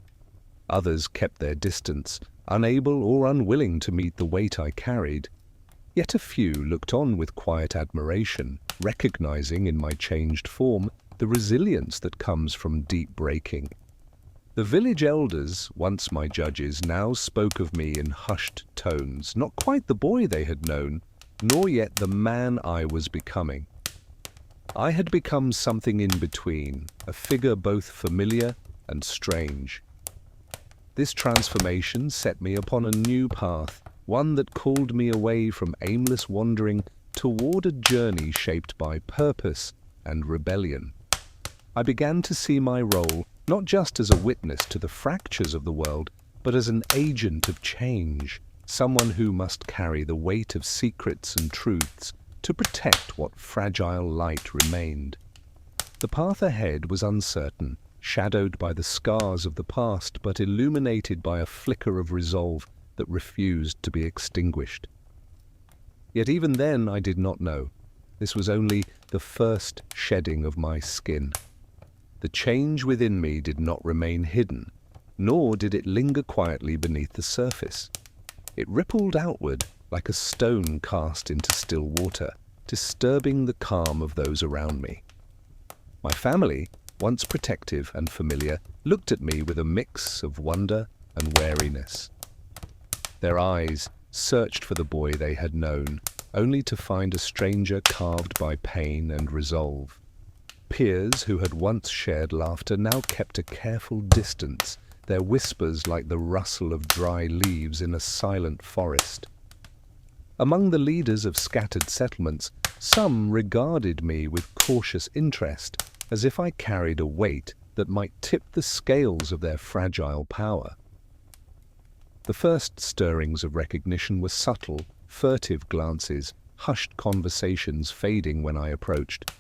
Others kept their distance, unable or unwilling to meet the weight I carried. Yet a few looked on with quiet admiration, recognizing in my changed form the resilience that comes from deep breaking. The village elders, once my judges, now spoke of me in hushed tones, not quite the boy they had known, nor yet the man I was becoming. I had become something in between, a figure both familiar and strange. This transformation set me upon a new path, one that called me away from aimless wandering toward a journey shaped by purpose and rebellion. I began to see my role not just as a witness to the fractures of the world, but as an agent of change, someone who must carry the weight of secrets and truths to protect what fragile light remained. The path ahead was uncertain, shadowed by the scars of the past, but illuminated by a flicker of resolve that refused to be extinguished. Yet even then I did not know. This was only the first shedding of my skin. The change within me did not remain hidden, nor did it linger quietly beneath the surface. It rippled outward like a stone cast into still water, disturbing the calm of those around me. My family, once protective and familiar, looked at me with a mix of wonder and wariness. Their eyes searched for the boy they had known, only to find a stranger carved by pain and resolve. Peers who had once shared laughter now kept a careful distance, their whispers like the rustle of dry leaves in a silent forest. Among the leaders of scattered settlements, some regarded me with cautious interest, as if I carried a weight that might tip the scales of their fragile power. The first stirrings of recognition were subtle, furtive glances, hushed conversations fading when I approached,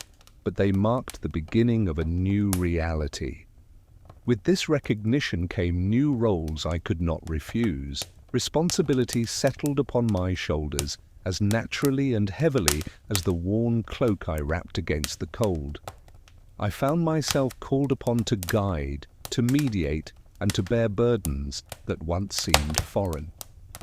but they marked the beginning of a new reality. With this recognition came new roles I could not refuse. Responsibility settled upon my shoulders as naturally and heavily as the worn cloak I wrapped against the cold. I found myself called upon to guide, to mediate, and to bear burdens that once seemed foreign.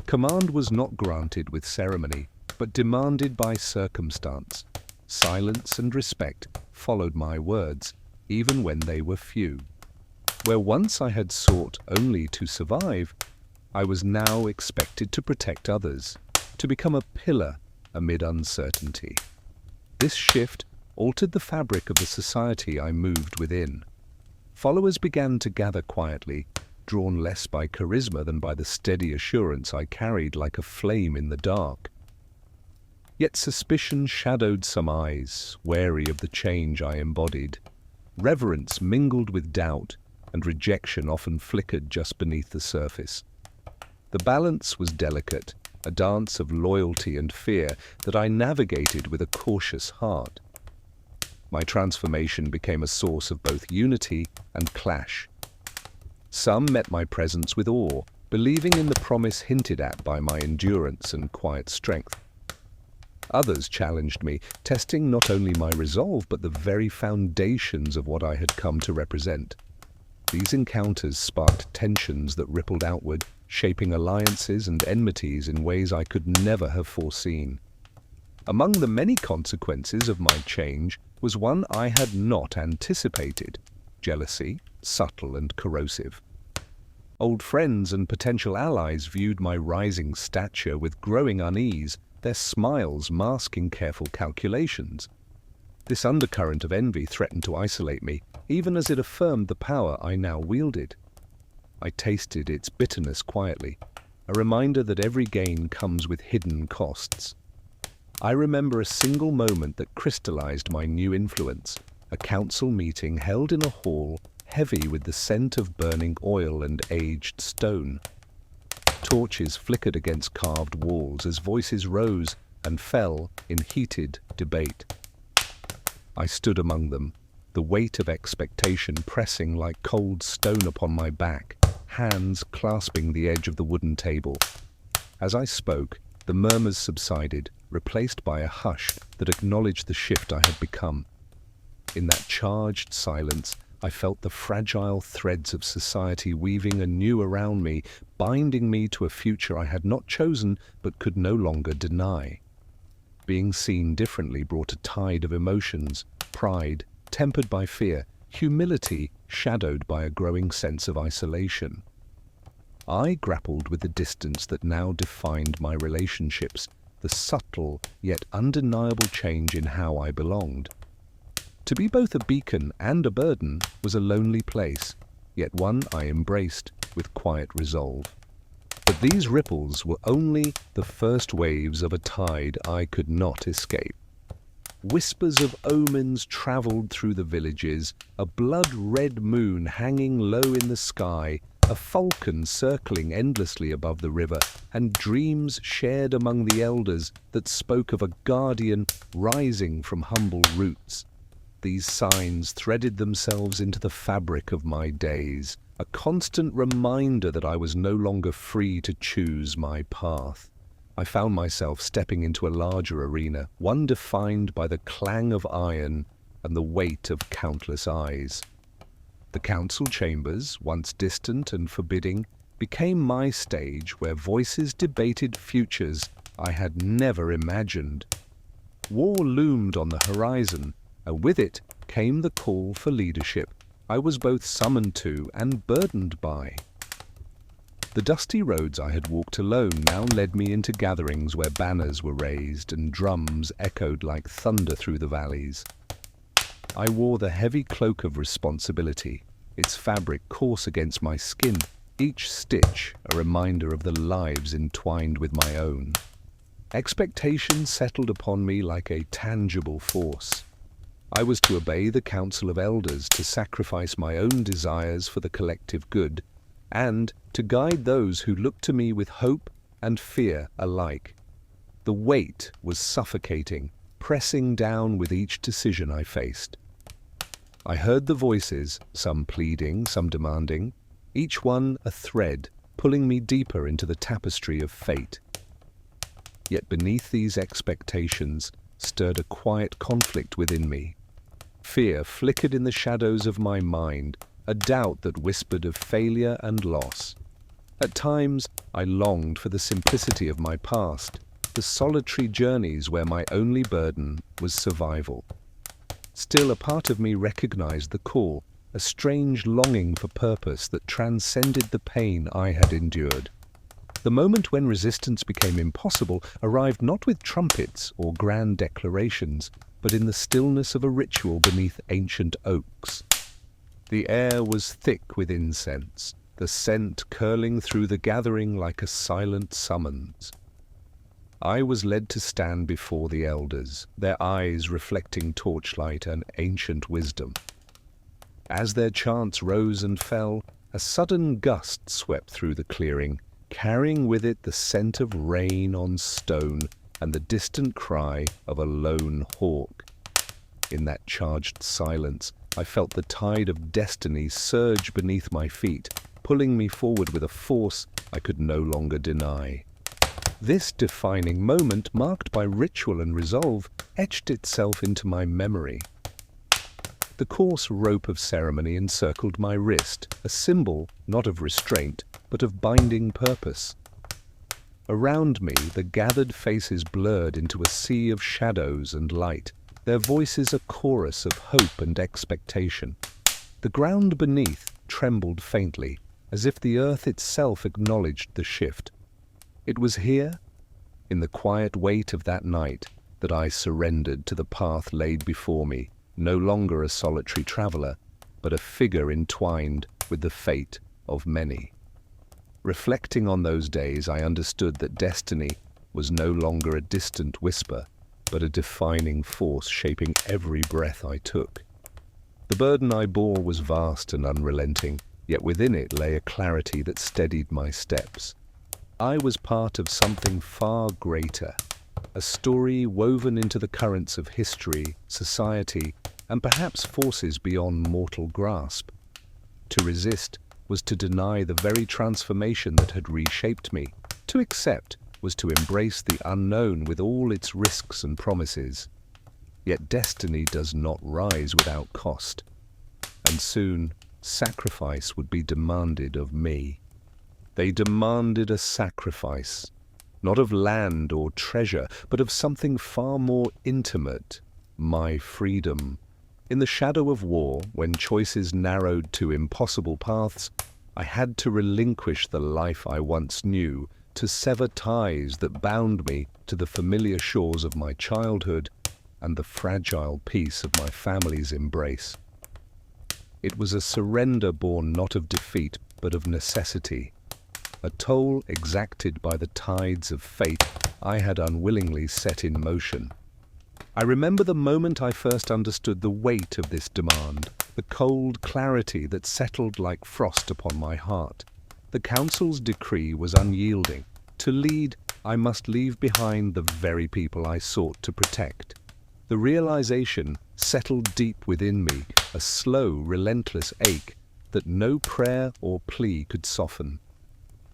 Command was not granted with ceremony, but demanded by circumstance. Silence and respect followed my words, even when they were few. Where once I had sought only to survive, I was now expected to protect others, to become a pillar amid uncertainty. This shift altered the fabric of the society I moved within. Followers began to gather quietly, drawn less by charisma than by the steady assurance I carried like a flame in the dark. Yet suspicion shadowed some eyes, wary of the change I embodied. Reverence mingled with doubt, and rejection often flickered just beneath the surface. The balance was delicate, a dance of loyalty and fear that I navigated with a cautious heart. My transformation became a source of both unity and clash. Some met my presence with awe, believing in the promise hinted at by my endurance and quiet strength. Others challenged me, testing not only my resolve but the very foundations of what I had come to represent. These encounters sparked tensions that rippled outward, shaping alliances and enmities in ways I could never have foreseen. Among the many consequences of my change was one I had not anticipated: jealousy, subtle and corrosive. Old friends and potential allies viewed my rising stature with growing unease, their smiles masking careful calculations. This undercurrent of envy threatened to isolate me, even as it affirmed the power I now wielded. I tasted its bitterness quietly, a reminder that every gain comes with hidden costs. I remember a single moment that crystallized my new influence, a council meeting held in a hall heavy with the scent of burning oil and aged stone. Torches flickered against carved walls as voices rose and fell in heated debate. I stood among them, the weight of expectation pressing like cold stone upon my back, hands clasping the edge of the wooden table. As I spoke, the murmurs subsided, replaced by a hush that acknowledged the shift I had become. In that charged silence, I felt the fragile threads of society weaving anew around me, binding me to a future I had not chosen but could no longer deny. Being seen differently brought a tide of emotions: pride, tempered by fear; humility, shadowed by a growing sense of isolation. I grappled with the distance that now defined my relationships, the subtle yet undeniable change in how I belonged. To be both a beacon and a burden was a lonely place, yet one I embraced with quiet resolve. But these ripples were only the first waves of a tide I could not escape. Whispers of omens traveled through the villages, a blood-red moon hanging low in the sky, a falcon circling endlessly above the river, and dreams shared among the elders that spoke of a guardian rising from humble roots. These signs threaded themselves into the fabric of my days, a constant reminder that I was no longer free to choose my path. I found myself stepping into a larger arena, one defined by the clang of iron and the weight of countless eyes. The council chambers, once distant and forbidding, became my stage where voices debated futures I had never imagined. War loomed on the horizon, and with it came the call for leadership I was both summoned to and burdened by. The dusty roads I had walked alone now led me into gatherings where banners were raised and drums echoed like thunder through the valleys. I wore the heavy cloak of responsibility, its fabric coarse against my skin, each stitch a reminder of the lives entwined with my own. Expectation settled upon me like a tangible force. I was to obey the council of elders, to sacrifice my own desires for the collective good, and to guide those who looked to me with hope and fear alike. The weight was suffocating, pressing down with each decision I faced. I heard the voices, some pleading, some demanding, each one a thread pulling me deeper into the tapestry of fate. Yet beneath these expectations stirred a quiet conflict within me. Fear flickered in the shadows of my mind, a doubt that whispered of failure and loss. At times, I longed for the simplicity of my past, the solitary journeys where my only burden was survival. Still, a part of me recognized the call, a strange longing for purpose that transcended the pain I had endured. The moment when resistance became impossible arrived not with trumpets or grand declarations, but in the stillness of a ritual beneath ancient oaks. The air was thick with incense, the scent curling through the gathering like a silent summons. I was led to stand before the elders, their eyes reflecting torchlight and ancient wisdom. As their chants rose and fell, a sudden gust swept through the clearing, carrying with it the scent of rain on stone and the distant cry of a lone hawk. In that charged silence, I felt the tide of destiny surge beneath my feet, pulling me forward with a force I could no longer deny. This defining moment, marked by ritual and resolve, etched itself into my memory. The coarse rope of ceremony encircled my wrist, a symbol not of restraint, but of binding purpose. Around me, the gathered faces blurred into a sea of shadows and light, their voices a chorus of hope and expectation. The ground beneath trembled faintly, as if the earth itself acknowledged the shift. It was here, in the quiet wait of that night, that I surrendered to the path laid before me, no longer a solitary traveler, but a figure entwined with the fate of many. Reflecting on those days, I understood that destiny was no longer a distant whisper, but a defining force shaping every breath I took. The burden I bore was vast and unrelenting, yet within it lay a clarity that steadied my steps. I was part of something far greater, a story woven into the currents of history, society, and perhaps forces beyond mortal grasp. To resist was to deny the very transformation that had reshaped me. To accept was to embrace the unknown with all its risks and promises. Yet destiny does not rise without cost, and soon sacrifice would be demanded of me. They demanded a sacrifice, not of land or treasure, but of something far more intimate, my freedom. In the shadow of war, when choices narrowed to impossible paths, I had to relinquish the life I once knew, to sever ties that bound me to the familiar shores of my childhood and the fragile peace of my family's embrace. It was a surrender born not of defeat, but of necessity, a toll exacted by the tides of fate I had unwillingly set in motion. I remember the moment I first understood the weight of this demand, the cold clarity that settled like frost upon my heart. The council's decree was unyielding. To lead, I must leave behind the very people I sought to protect. The realization settled deep within me, a slow, relentless ache that no prayer or plea could soften.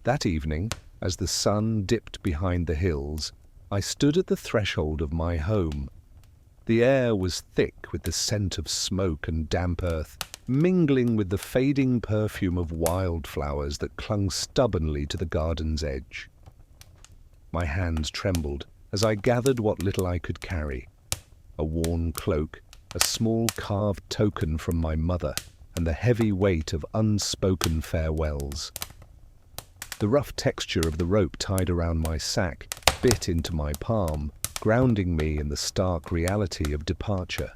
That evening, as the sun dipped behind the hills, I stood at the threshold of my home. The air was thick with the scent of smoke and damp earth, mingling with the fading perfume of wildflowers that clung stubbornly to the garden's edge. My hands trembled as I gathered what little I could carry: a worn cloak, a small carved token from my mother, and the heavy weight of unspoken farewells. The rough texture of the rope tied around my sack bit into my palm, grounding me in the stark reality of departure.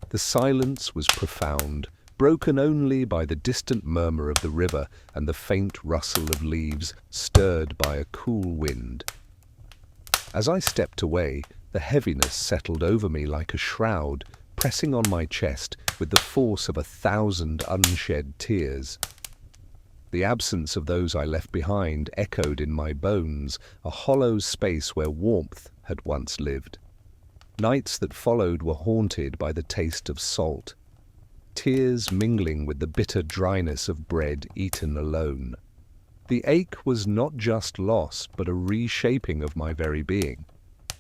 The silence was profound, broken only by the distant murmur of the river and the faint rustle of leaves stirred by a cool wind. As I stepped away, the heaviness settled over me like a shroud, pressing on my chest with the force of 1,000 unshed tears. The absence of those I left behind echoed in my bones, a hollow space where warmth had once lived. Nights that followed were haunted by the taste of salt, tears mingling with the bitter dryness of bread eaten alone. The ache was not just loss, but a reshaping of my very being.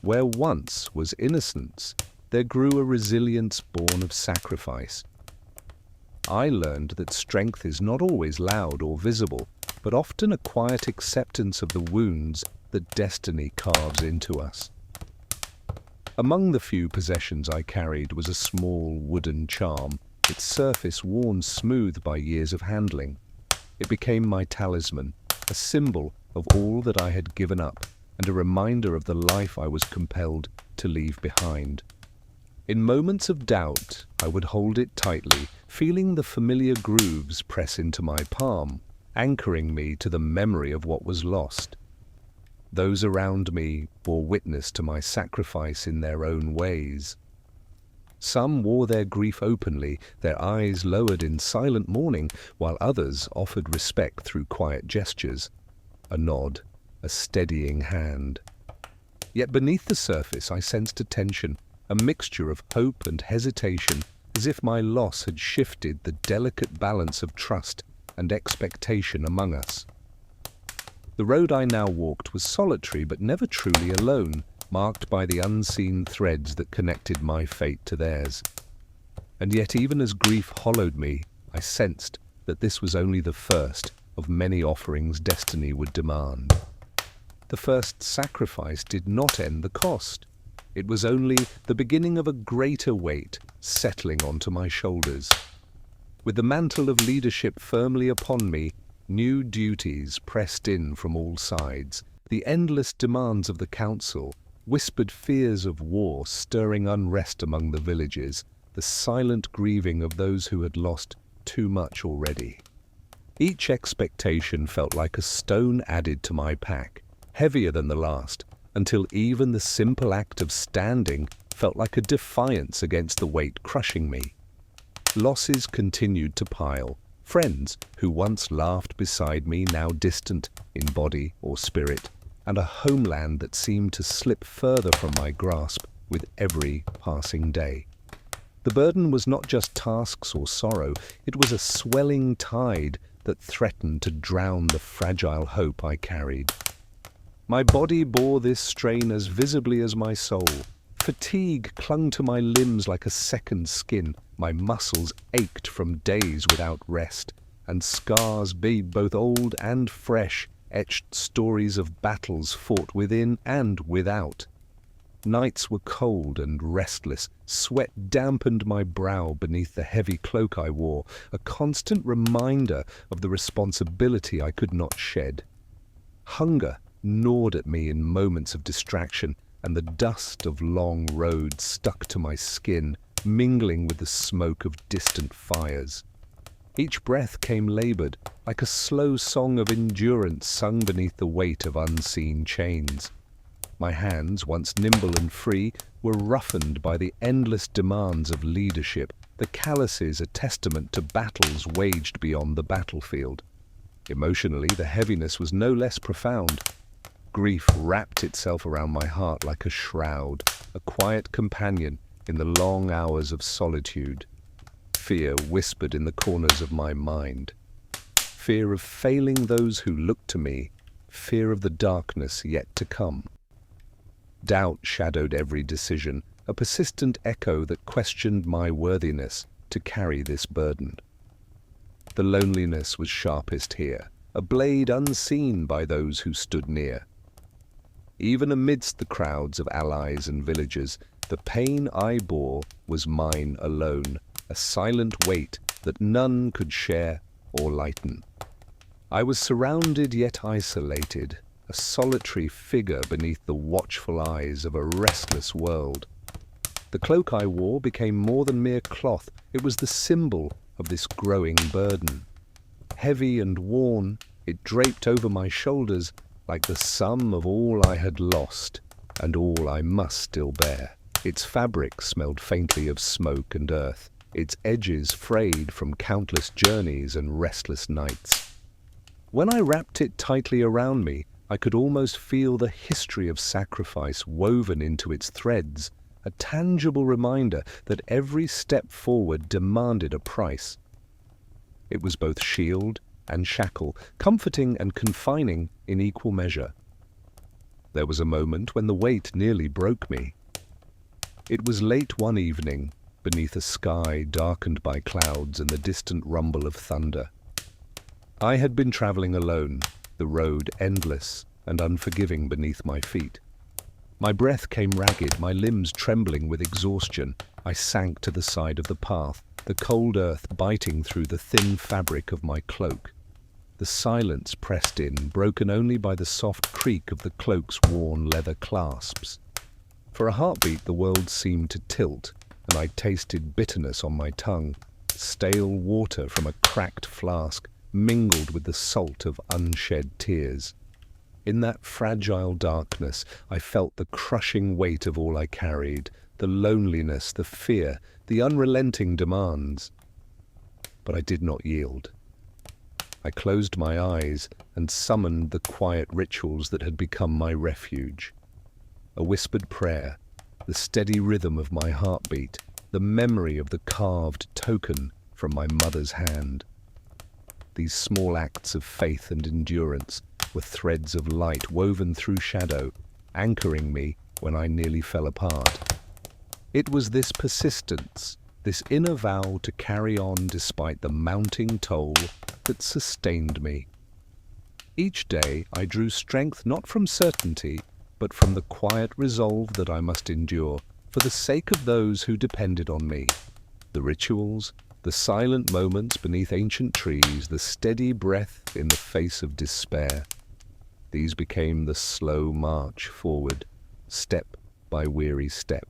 Where once was innocence, there grew a resilience born of sacrifice. I learned that strength is not always loud or visible, but often a quiet acceptance of the wounds that destiny carves into us. Among the few possessions I carried was a small wooden charm, its surface worn smooth by years of handling. It became my talisman, a symbol of all that I had given up, and a reminder of the life I was compelled to leave behind. In moments of doubt, I would hold it tightly, feeling the familiar grooves press into my palm, anchoring me to the memory of what was lost. Those around me bore witness to my sacrifice in their own ways. Some wore their grief openly, their eyes lowered in silent mourning, while others offered respect through quiet gestures, a nod, a steadying hand. Yet beneath the surface I sensed a tension, a mixture of hope and hesitation, as if my loss had shifted the delicate balance of trust and expectation among us. The road I now walked was solitary but never truly alone, marked by the unseen threads that connected my fate to theirs. And yet even as grief hollowed me, I sensed that this was only the first of many offerings destiny would demand. The first sacrifice did not end the cost. It was only the beginning of a greater weight settling onto my shoulders. With the mantle of leadership firmly upon me, new duties pressed in from all sides, the endless demands of the council, whispered fears of war stirring unrest among the villages, the silent grieving of those who had lost too much already. Each expectation felt like a stone added to my pack, heavier than the last, until even the simple act of standing felt like a defiance against the weight crushing me. Losses continued to pile. Friends who once laughed beside me, now distant in body or spirit, and a homeland that seemed to slip further from my grasp with every passing day. The burden was not just tasks or sorrow, it was a swelling tide that threatened to drown the fragile hope I carried. My body bore this strain as visibly as my soul. Fatigue clung to my limbs like a second skin. My muscles ached from days without rest, and scars, be both old and fresh, etched stories of battles fought within and without. Nights were cold and restless. Sweat dampened my brow beneath the heavy cloak I wore, a constant reminder of the responsibility I could not shed. Hunger gnawed at me in moments of distraction, and the dust of long roads stuck to my skin, mingling with the smoke of distant fires. Each breath came labored, like a slow song of endurance sung beneath the weight of unseen chains. My hands, once nimble and free, were roughened by the endless demands of leadership, the calluses a testament to battles waged beyond the battlefield. Emotionally, the heaviness was no less profound. Grief wrapped itself around my heart like a shroud, a quiet companion in the long hours of solitude. Fear whispered in the corners of my mind. Fear of failing those who looked to me, fear of the darkness yet to come. Doubt shadowed every decision, a persistent echo that questioned my worthiness to carry this burden. The loneliness was sharpest here, a blade unseen by those who stood near. Even amidst the crowds of allies and villagers, the pain I bore was mine alone, a silent weight that none could share or lighten. I was surrounded yet isolated, a solitary figure beneath the watchful eyes of a restless world. The cloak I wore became more than mere cloth, it was the symbol of this growing burden. Heavy and worn, it draped over my shoulders like the sum of all I had lost and all I must still bear. Its fabric smelled faintly of smoke and earth, its edges frayed from countless journeys and restless nights. When I wrapped it tightly around me, I could almost feel the history of sacrifice woven into its threads, a tangible reminder that every step forward demanded a price. It was both shield and shackle, comforting and confining in equal measure. There was a moment when the weight nearly broke me. It was late one evening, beneath a sky darkened by clouds and the distant rumble of thunder. I had been traveling alone, the road endless and unforgiving beneath my feet. My breath came ragged, my limbs trembling with exhaustion. I sank to the side of the path, the cold earth biting through the thin fabric of my cloak. The silence pressed in, broken only by the soft creak of the cloak's worn leather clasps. For a heartbeat, the world seemed to tilt, and I tasted bitterness on my tongue, stale water from a cracked flask, mingled with the salt of unshed tears. In that fragile darkness, I felt the crushing weight of all I carried, the loneliness, the fear, the unrelenting demands. But I did not yield. I closed my eyes and summoned the quiet rituals that had become my refuge. A whispered prayer, the steady rhythm of my heartbeat, the memory of the carved token from my mother's hand. These small acts of faith and endurance were threads of light woven through shadow, anchoring me when I nearly fell apart. It was this persistence, this inner vow to carry on despite the mounting toll, that sustained me. Each day I drew strength not from certainty, but from the quiet resolve that I must endure for the sake of those who depended on me. The rituals, the silent moments beneath ancient trees, the steady breath in the face of despair. These became the slow march forward, step by weary step.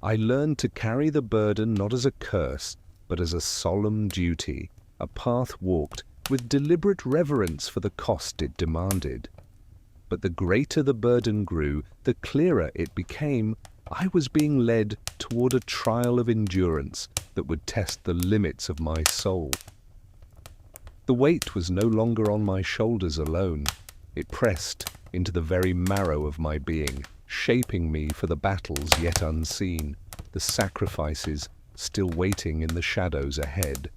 I learned to carry the burden not as a curse, but as a solemn duty, a path walked with deliberate reverence for the cost it demanded. But the greater the burden grew, the clearer it became. I was being led toward a trial of endurance that would test the limits of my soul. The weight was no longer on my shoulders alone. It pressed into the very marrow of my being, shaping me for the battles yet unseen, the sacrifices still waiting in the shadows ahead.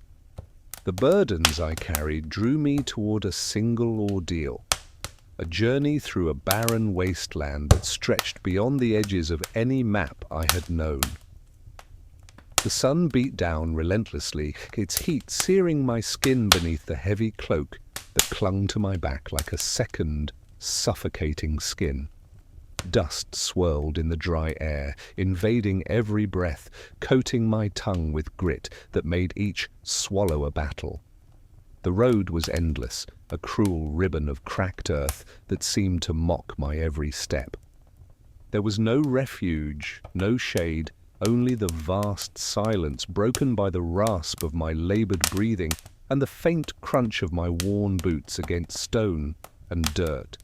The burdens I carried drew me toward a single ordeal, a journey through a barren wasteland that stretched beyond the edges of any map I had known. The sun beat down relentlessly, its heat searing my skin beneath the heavy cloak that clung to my back like a second, suffocating skin. Dust swirled in the dry air, invading every breath, coating my tongue with grit that made each swallow a battle. The road was endless, a cruel ribbon of cracked earth that seemed to mock my every step. There was no refuge, no shade, only the vast silence broken by the rasp of my labored breathing and the faint crunch of my worn boots against stone and dirt.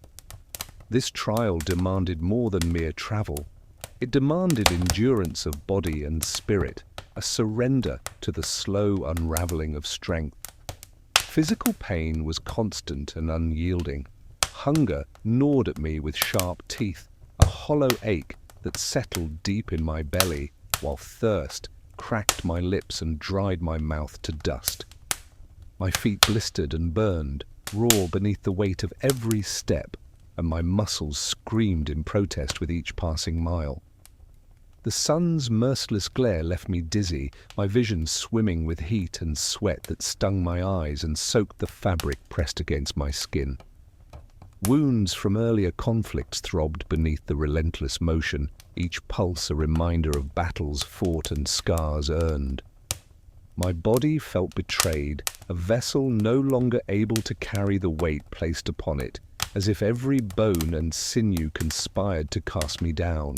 This trial demanded more than mere travel. It demanded endurance of body and spirit, a surrender to the slow unraveling of strength. Physical pain was constant and unyielding. Hunger gnawed at me with sharp teeth, a hollow ache that settled deep in my belly, while thirst cracked my lips and dried my mouth to dust. My feet blistered and burned, raw beneath the weight of every step, and my muscles screamed in protest with each passing mile. The sun's merciless glare left me dizzy, my vision swimming with heat and sweat that stung my eyes and soaked the fabric pressed against my skin. Wounds from earlier conflicts throbbed beneath the relentless motion, each pulse a reminder of battles fought and scars earned. My body felt betrayed, a vessel no longer able to carry the weight placed upon it, as if every bone and sinew conspired to cast me down.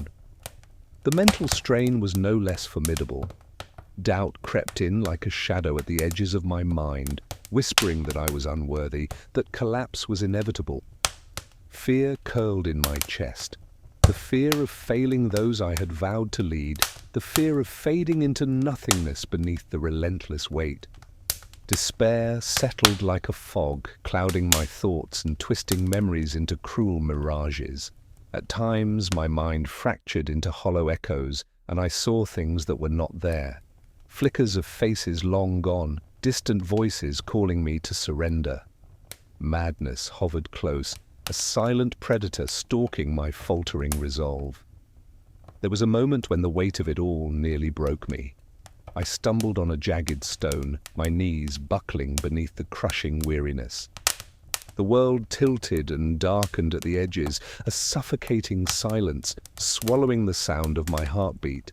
The mental strain was no less formidable. Doubt crept in like a shadow at the edges of my mind, whispering that I was unworthy, that collapse was inevitable. Fear curled in my chest, the fear of failing those I had vowed to lead, the fear of fading into nothingness beneath the relentless weight. Despair settled like a fog, clouding my thoughts and twisting memories into cruel mirages. At times, my mind fractured into hollow echoes, and I saw things that were not there. Flickers of faces long gone, distant voices calling me to surrender. Madness hovered close, a silent predator stalking my faltering resolve. There was a moment when the weight of it all nearly broke me. I stumbled on a jagged stone, my knees buckling beneath the crushing weariness. The world tilted and darkened at the edges, a suffocating silence swallowing the sound of my heartbeat.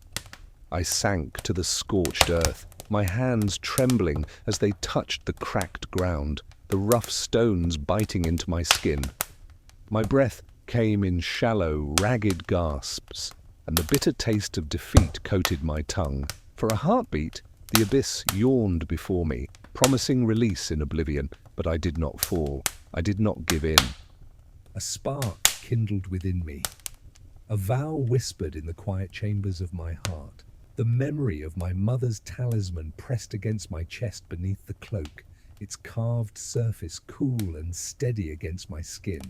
I sank to the scorched earth, my hands trembling as they touched the cracked ground, the rough stones biting into my skin. My breath came in shallow, ragged gasps, and the bitter taste of defeat coated my tongue. For a heartbeat, the abyss yawned before me, promising release in oblivion, but I did not fall. I did not give in. A spark kindled within me. A vow whispered in the quiet chambers of my heart. The memory of my mother's talisman pressed against my chest beneath the cloak, its carved surface cool and steady against my skin.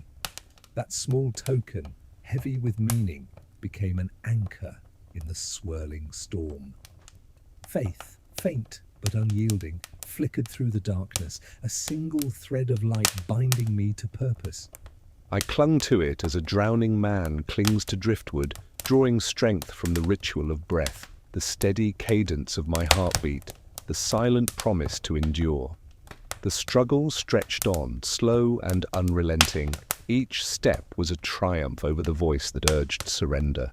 That small token, heavy with meaning, became an anchor in the swirling storm. Faith, faint but unyielding, flickered through the darkness, a single thread of light binding me to purpose. I clung to it as a drowning man clings to driftwood, drawing strength from the ritual of breath, the steady cadence of my heartbeat, the silent promise to endure. The struggle stretched on, slow and unrelenting. Each step was a triumph over the voice that urged surrender.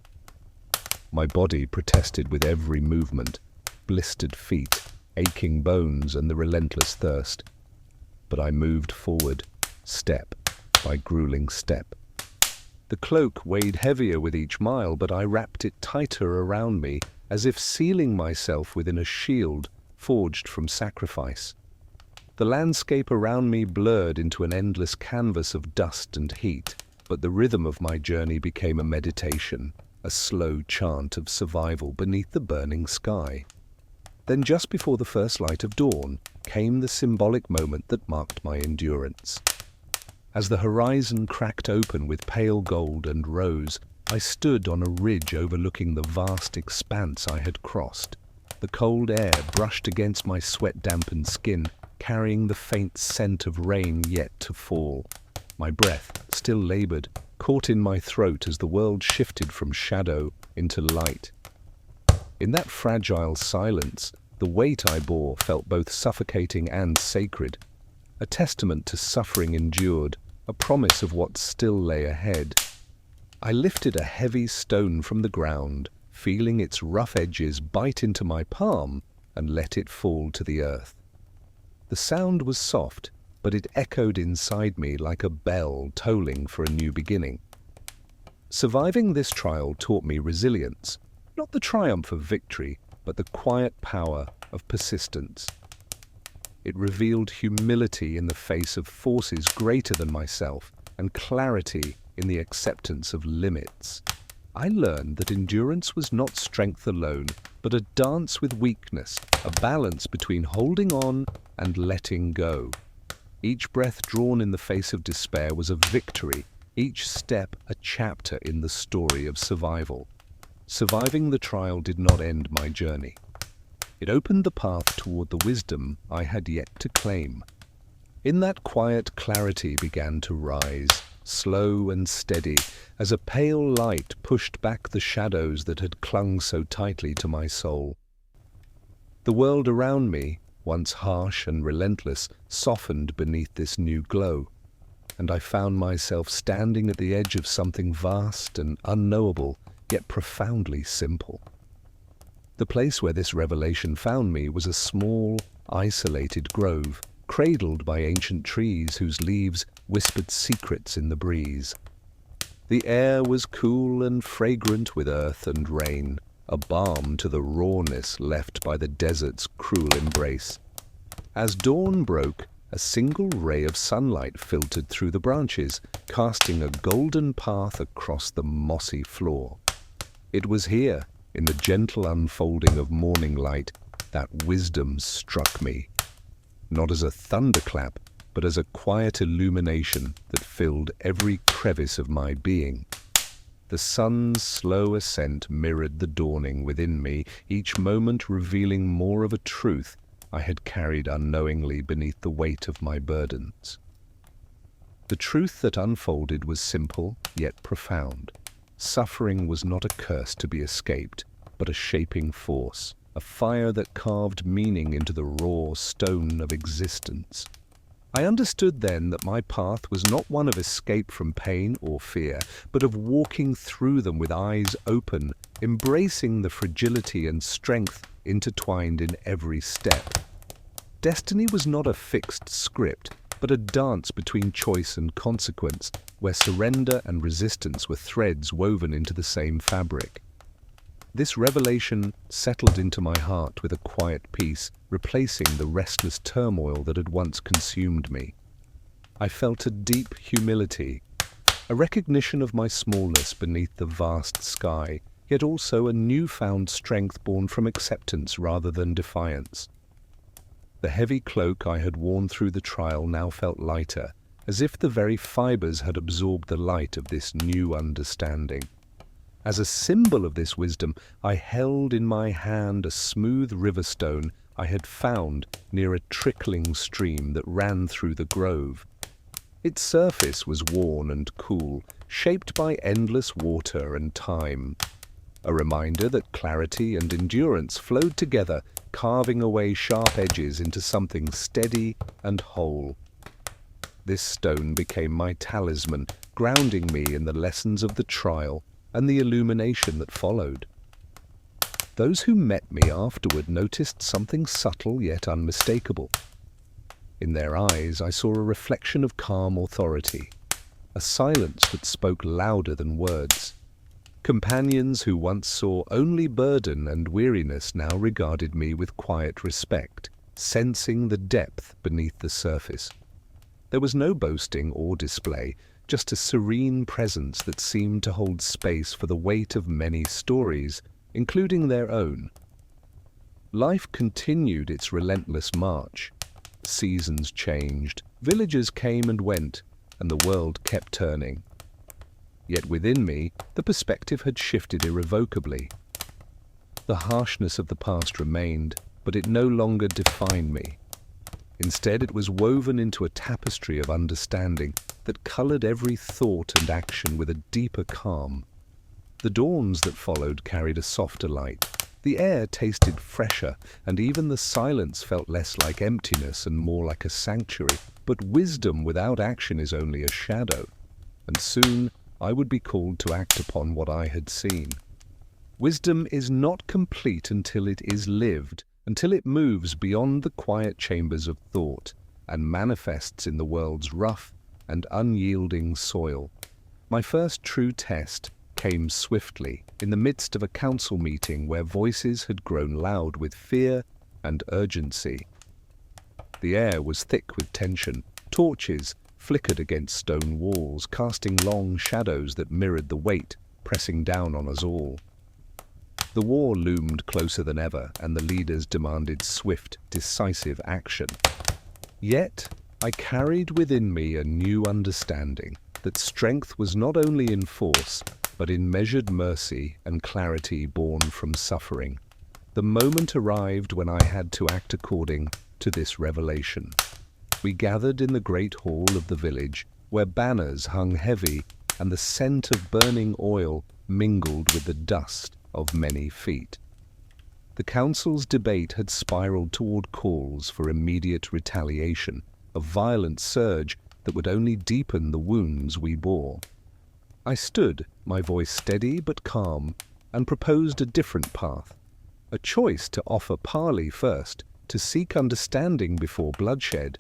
My body protested with every movement, blistered feet, aching bones, and the relentless thirst. But I moved forward, step by grueling step. The cloak weighed heavier with each mile, but I wrapped it tighter around me, as if sealing myself within a shield forged from sacrifice. The landscape around me blurred into an endless canvas of dust and heat, but the rhythm of my journey became a meditation, a slow chant of survival beneath the burning sky. Then, just before the first light of dawn, came the symbolic moment that marked my endurance. As the horizon cracked open with pale gold and rose, I stood on a ridge overlooking the vast expanse I had crossed. The cold air brushed against my sweat-dampened skin, carrying the faint scent of rain yet to fall. My breath, still labored, caught in my throat as the world shifted from shadow into light. In that fragile silence, the weight I bore felt both suffocating and sacred, a testament to suffering endured, a promise of what still lay ahead. I lifted a heavy stone from the ground, feeling its rough edges bite into my palm, and let it fall to the earth. The sound was soft, but it echoed inside me like a bell tolling for a new beginning. Surviving this trial taught me resilience, not the triumph of victory, but the quiet power of persistence. It revealed humility in the face of forces greater than myself, and clarity in the acceptance of limits. I learned that endurance was not strength alone, but a dance with weakness, a balance between holding on and letting go. Each breath drawn in the face of despair was a victory, each step a chapter in the story of survival. Surviving the trial did not end my journey. It opened the path toward the wisdom I had yet to claim. In that quiet, clarity began to rise, slow and steady, as a pale light pushed back the shadows that had clung so tightly to my soul. The world around me, once harsh and relentless, softened beneath this new glow, and I found myself standing at the edge of something vast and unknowable, yet profoundly simple. The place where this revelation found me was a small, isolated grove, cradled by ancient trees whose leaves whispered secrets in the breeze. The air was cool and fragrant with earth and rain, a balm to the rawness left by the desert's cruel embrace. As dawn broke, a single ray of sunlight filtered through the branches, casting a golden path across the mossy floor. It was here, in the gentle unfolding of morning light, that wisdom struck me, not as a thunderclap, but as a quiet illumination that filled every crevice of my being. The sun's slow ascent mirrored the dawning within me, each moment revealing more of a truth I had carried unknowingly beneath the weight of my burdens. The truth that unfolded was simple, yet profound. Suffering was not a curse to be escaped, but a shaping force, a fire that carved meaning into the raw stone of existence. I understood then that my path was not one of escape from pain or fear, but of walking through them with eyes open, embracing the fragility and strength intertwined in every step. Destiny was not a fixed script, but a dance between choice and consequence, where surrender and resistance were threads woven into the same fabric. This revelation settled into my heart with a quiet peace, replacing the restless turmoil that had once consumed me. I felt a deep humility, a recognition of my smallness beneath the vast sky, yet also a newfound strength born from acceptance rather than defiance. The heavy cloak I had worn through the trial now felt lighter, as if the very fibers had absorbed the light of this new understanding. As a symbol of this wisdom, I held in my hand a smooth river stone I had found near a trickling stream that ran through the grove. Its surface was worn and cool, shaped by endless water and time. A reminder that clarity and endurance flowed together, carving away sharp edges into something steady and whole. This stone became my talisman, grounding me in the lessons of the trial and the illumination that followed. Those who met me afterward noticed something subtle yet unmistakable. In their eyes I saw a reflection of calm authority, a silence that spoke louder than words. Companions who once saw only burden and weariness now regarded me with quiet respect, sensing the depth beneath the surface. There was no boasting or display, just a serene presence that seemed to hold space for the weight of many stories, including their own. Life continued its relentless march. Seasons changed, villagers came and went, and the world kept turning. Yet within me, the perspective had shifted irrevocably. The harshness of the past remained, but it no longer defined me. Instead, it was woven into a tapestry of understanding that colored every thought and action with a deeper calm. The dawns that followed carried a softer light. The air tasted fresher, and even the silence felt less like emptiness and more like a sanctuary. But wisdom without action is only a shadow, and soon I would be called to act upon what I had seen. Wisdom is not complete until it is lived, until it moves beyond the quiet chambers of thought and manifests in the world's rough and unyielding soil. My first true test came swiftly, in the midst of a council meeting where voices had grown loud with fear and urgency. The air was thick with tension. Torches flickered against stone walls, casting long shadows that mirrored the weight pressing down on us all. The war loomed closer than ever, and the leaders demanded swift, decisive action. Yet, I carried within me a new understanding that strength was not only in force, but in measured mercy and clarity born from suffering. The moment arrived when I had to act according to this revelation. We gathered in the great hall of the village, where banners hung heavy and the scent of burning oil mingled with the dust of many feet. The council's debate had spiraled toward calls for immediate retaliation, a violent surge that would only deepen the wounds we bore. I stood, my voice steady but calm, and proposed a different path, a choice to offer parley first, to seek understanding before bloodshed.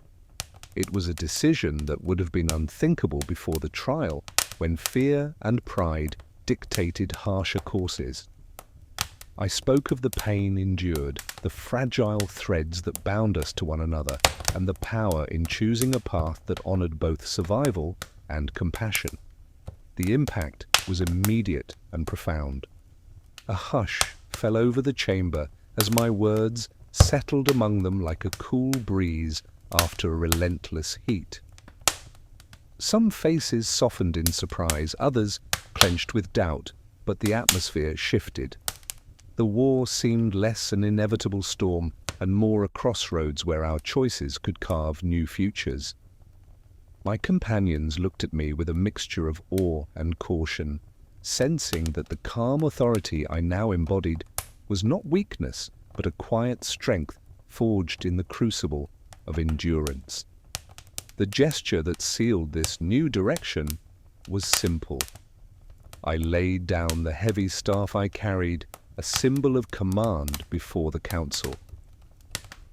It was a decision that would have been unthinkable before the trial, when fear and pride dictated harsher courses. I spoke of the pain endured, the fragile threads that bound us to one another, and the power in choosing a path that honored both survival and compassion. The impact was immediate and profound. A hush fell over the chamber as my words settled among them like a cool breeze after a relentless heat. Some faces softened in surprise, others clenched with doubt, but the atmosphere shifted. The war seemed less an inevitable storm and more a crossroads where our choices could carve new futures. My companions looked at me with a mixture of awe and caution, sensing that the calm authority I now embodied was not weakness, but a quiet strength forged in the crucible of endurance. The gesture that sealed this new direction was simple. I laid down the heavy staff I carried, a symbol of command before the council.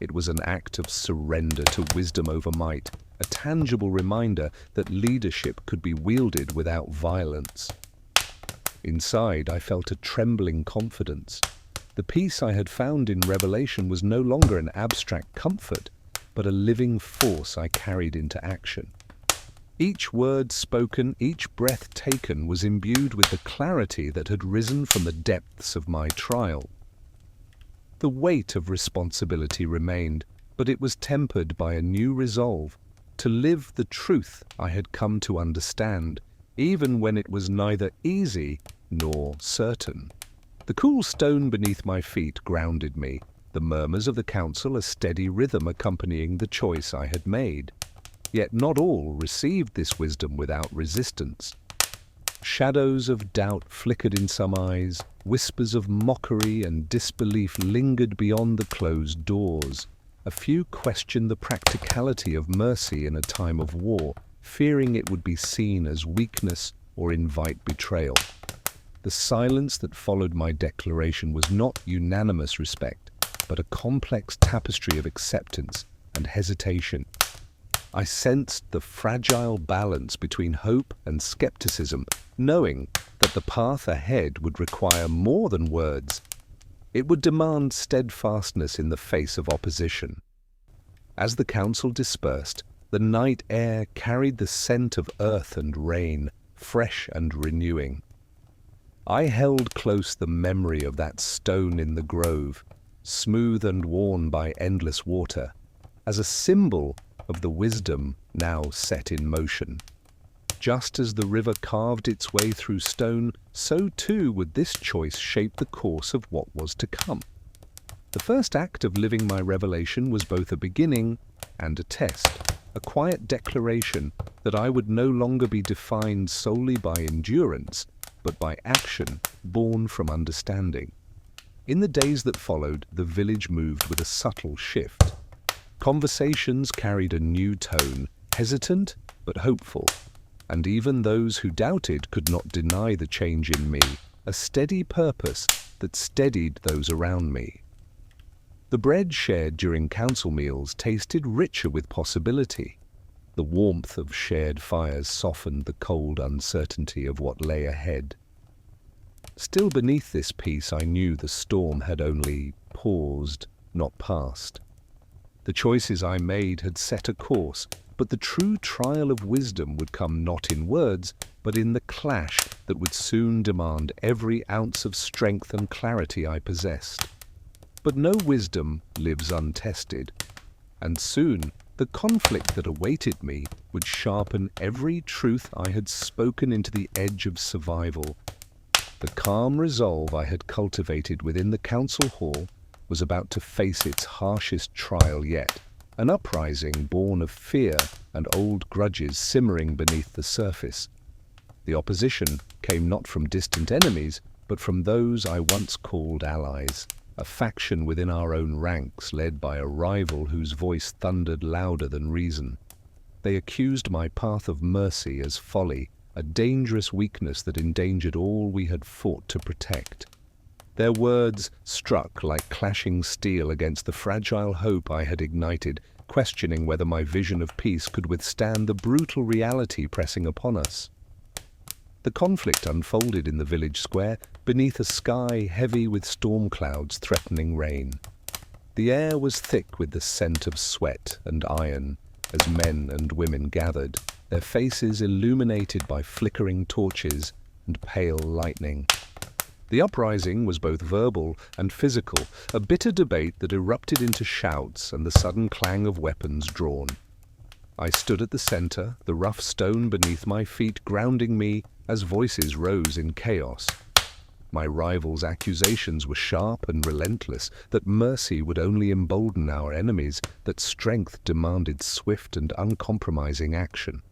It was an act of surrender to wisdom over might, a tangible reminder that leadership could be wielded without violence. Inside, I felt a trembling confidence. The peace I had found in Revelation was no longer an abstract comfort, but a living force I carried into action. Each word spoken, each breath taken was imbued with the clarity that had risen from the depths of my trial. The weight of responsibility remained, but it was tempered by a new resolve to live the truth I had come to understand, even when it was neither easy nor certain. The cool stone beneath my feet grounded me, the murmurs of the council a steady rhythm accompanying the choice I had made. Yet not all received this wisdom without resistance. Shadows of doubt flickered in some eyes, whispers of mockery and disbelief lingered beyond the closed doors. A few questioned the practicality of mercy in a time of war, fearing it would be seen as weakness or invite betrayal. The silence that followed my declaration was not unanimous respect, but a complex tapestry of acceptance and hesitation. I sensed the fragile balance between hope and skepticism, knowing that the path ahead would require more than words. It would demand steadfastness in the face of opposition. As the council dispersed, the night air carried the scent of earth and rain, fresh and renewing. I held close the memory of that stone in the grove, smooth and worn by endless water, as a symbol of the wisdom now set in motion. Just as the river carved its way through stone, so too would this choice shape the course of what was to come. The first act of living my revelation was both a beginning and a test, a quiet declaration that I would no longer be defined solely by endurance, but by action born from understanding. In the days that followed, the village moved with a subtle shift. Conversations carried a new tone, hesitant but hopeful, and even those who doubted could not deny the change in me, a steady purpose that steadied those around me. The bread shared during council meals tasted richer with possibility. The warmth of shared fires softened the cold uncertainty of what lay ahead. Still beneath this peace, I knew the storm had only paused, not passed. The choices I made had set a course, but the true trial of wisdom would come not in words, but in the clash that would soon demand every ounce of strength and clarity I possessed. But no wisdom lives untested, and soon the conflict that awaited me would sharpen every truth I had spoken into the edge of survival. The calm resolve I had cultivated within the council hall was about to face its harshest trial yet, an uprising born of fear and old grudges simmering beneath the surface. The opposition came not from distant enemies, but from those I once called allies, a faction within our own ranks led by a rival whose voice thundered louder than reason. They accused my path of mercy as folly, a dangerous weakness that endangered all we had fought to protect. Their words struck like clashing steel against the fragile hope I had ignited, questioning whether my vision of peace could withstand the brutal reality pressing upon us. The conflict unfolded in the village square, beneath a sky heavy with storm clouds threatening rain. The air was thick with the scent of sweat and iron as men and women gathered, their faces illuminated by flickering torches and pale lightning. The uprising was both verbal and physical, a bitter debate that erupted into shouts and the sudden clang of weapons drawn. I stood at the center, the rough stone beneath my feet grounding me as voices rose in chaos. My rival's accusations were sharp and relentless, that mercy would only embolden our enemies, that strength demanded swift and uncompromising action.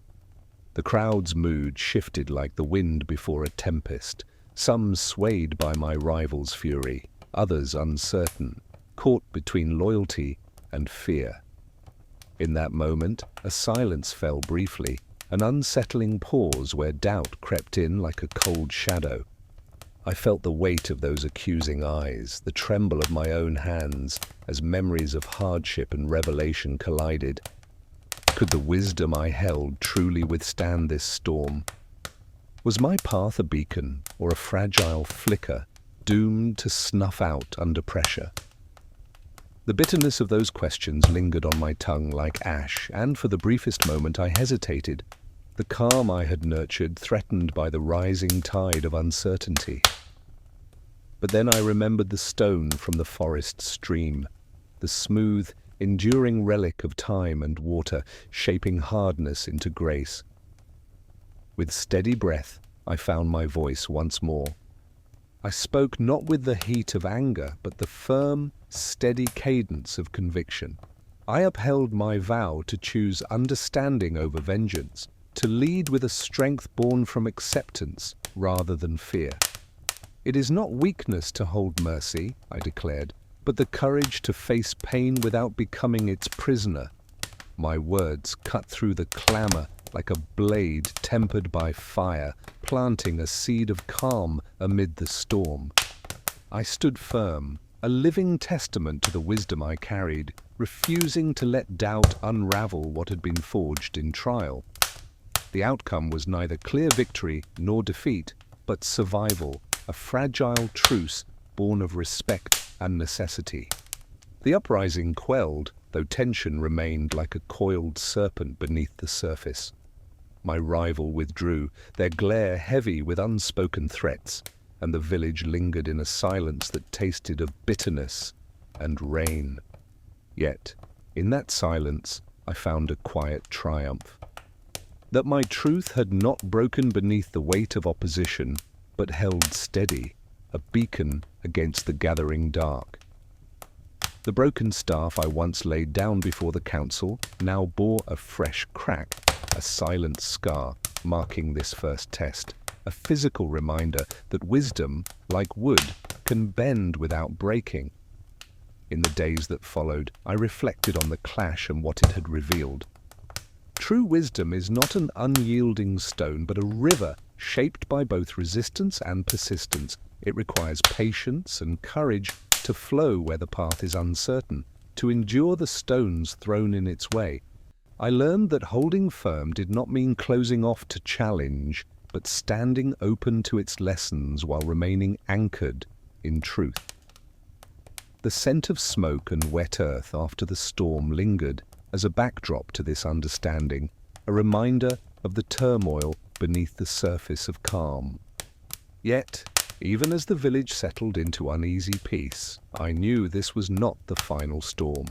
The crowd's mood shifted like the wind before a tempest, some swayed by my rival's fury, others uncertain. caught between loyalty and fear. In that moment, a silence fell briefly, an unsettling pause where doubt crept in like a cold shadow. I felt the weight of those accusing eyes, the tremble of my own hands, as memories of hardship and revelation collided. Could the wisdom I held truly withstand this storm? Was my path a beacon or a fragile flicker, doomed to snuff out under pressure? The bitterness of those questions lingered on my tongue like ash, and for the briefest moment I hesitated, the calm I had nurtured threatened by the rising tide of uncertainty. But then I remembered the stone from the forest stream, the smooth, enduring relic of time and water, shaping hardness into grace. With steady breath, I found my voice once more. I spoke not with the heat of anger, but the firm, steady cadence of conviction. I upheld my vow to choose understanding over vengeance, to lead with a strength born from acceptance rather than fear. It is not weakness to hold mercy, I declared, but the courage to face pain without becoming its prisoner. My words cut through the clamor like a blade tempered by fire, planting a seed of calm amid the storm. I stood firm, a living testament to the wisdom I carried, refusing to let doubt unravel what had been forged in trial. The outcome was neither clear victory nor defeat, but survival, a fragile truce born of respect and necessity. The uprising quelled, though tension remained like a coiled serpent beneath the surface. My rival withdrew, their glare heavy with unspoken threats, and the village lingered in a silence that tasted of bitterness and rain. Yet, in that silence, I found a quiet triumph. That my truth had not broken beneath the weight of opposition, but held steady, a beacon against the gathering dark. The broken staff I once laid down before the council now bore a fresh crack, a silent scar marking this first test, a physical reminder that wisdom, like wood, can bend without breaking. In the days that followed, I reflected on the clash and what it had revealed. True wisdom is not an unyielding stone, but a river shaped by both resistance and persistence. It requires patience and courage to flow where the path is uncertain, to endure the stones thrown in its way. I learned that holding firm did not mean closing off to challenge, but standing open to its lessons while remaining anchored in truth. The scent of smoke and wet earth after the storm lingered as a backdrop to this understanding, a reminder of the turmoil beneath the surface of calm. Yet, even as the village settled into uneasy peace, I knew this was not the final storm.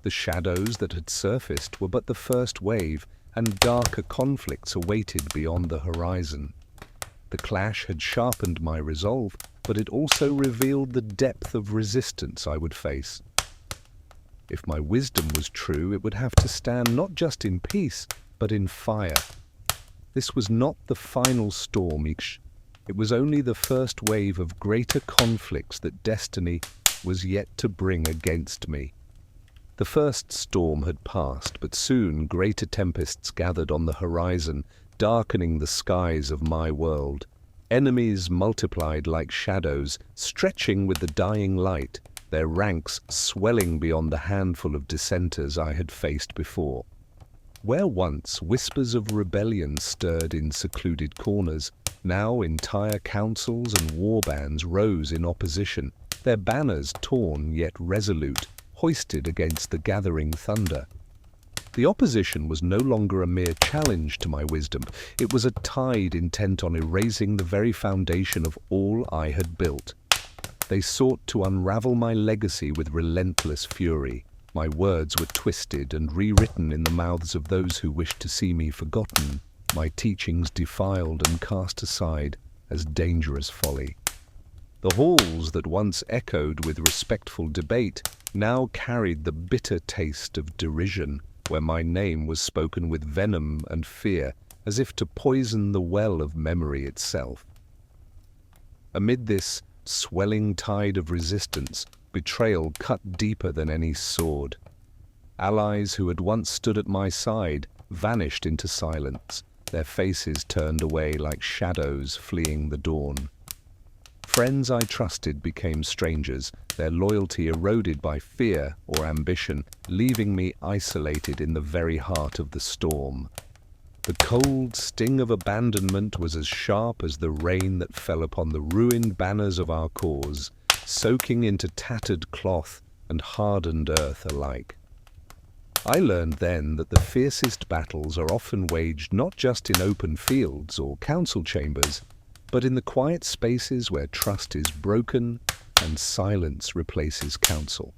The shadows that had surfaced were but the first wave, and darker conflicts awaited beyond the horizon. The clash had sharpened my resolve, but it also revealed the depth of resistance I would face. If my wisdom was true, it would have to stand not just in peace, but in fire. This was not the final storm. It was only the first wave of greater conflicts that destiny was yet to bring against me. The first storm had passed, but soon greater tempests gathered on the horizon, darkening the skies of my world. Enemies multiplied like shadows, stretching with the dying light, their ranks swelling beyond the handful of dissenters I had faced before. Where once whispers of rebellion stirred in secluded corners, now entire councils and war bands rose in opposition, their banners torn yet resolute, hoisted against the gathering thunder. The opposition was no longer a mere challenge to my wisdom. It was a tide intent on erasing the very foundation of all I had built. They sought to unravel my legacy with relentless fury. My words were twisted and rewritten in the mouths of those who wished to see me forgotten, my teachings defiled and cast aside as dangerous folly. The halls that once echoed with respectful debate now carried the bitter taste of derision, where my name was spoken with venom and fear, as if to poison the well of memory itself. Amid this swelling tide of resistance, betrayal cut deeper than any sword. Allies who had once stood at my side vanished into silence, their faces turned away like shadows fleeing the dawn. Friends I trusted became strangers, their loyalty eroded by fear or ambition, leaving me isolated in the very heart of the storm. The cold sting of abandonment was as sharp as the rain that fell upon the ruined banners of our cause, soaking into tattered cloth and hardened earth alike. I learned then that the fiercest battles are often waged not just in open fields or council chambers, but in the quiet spaces where trust is broken and silence replaces counsel.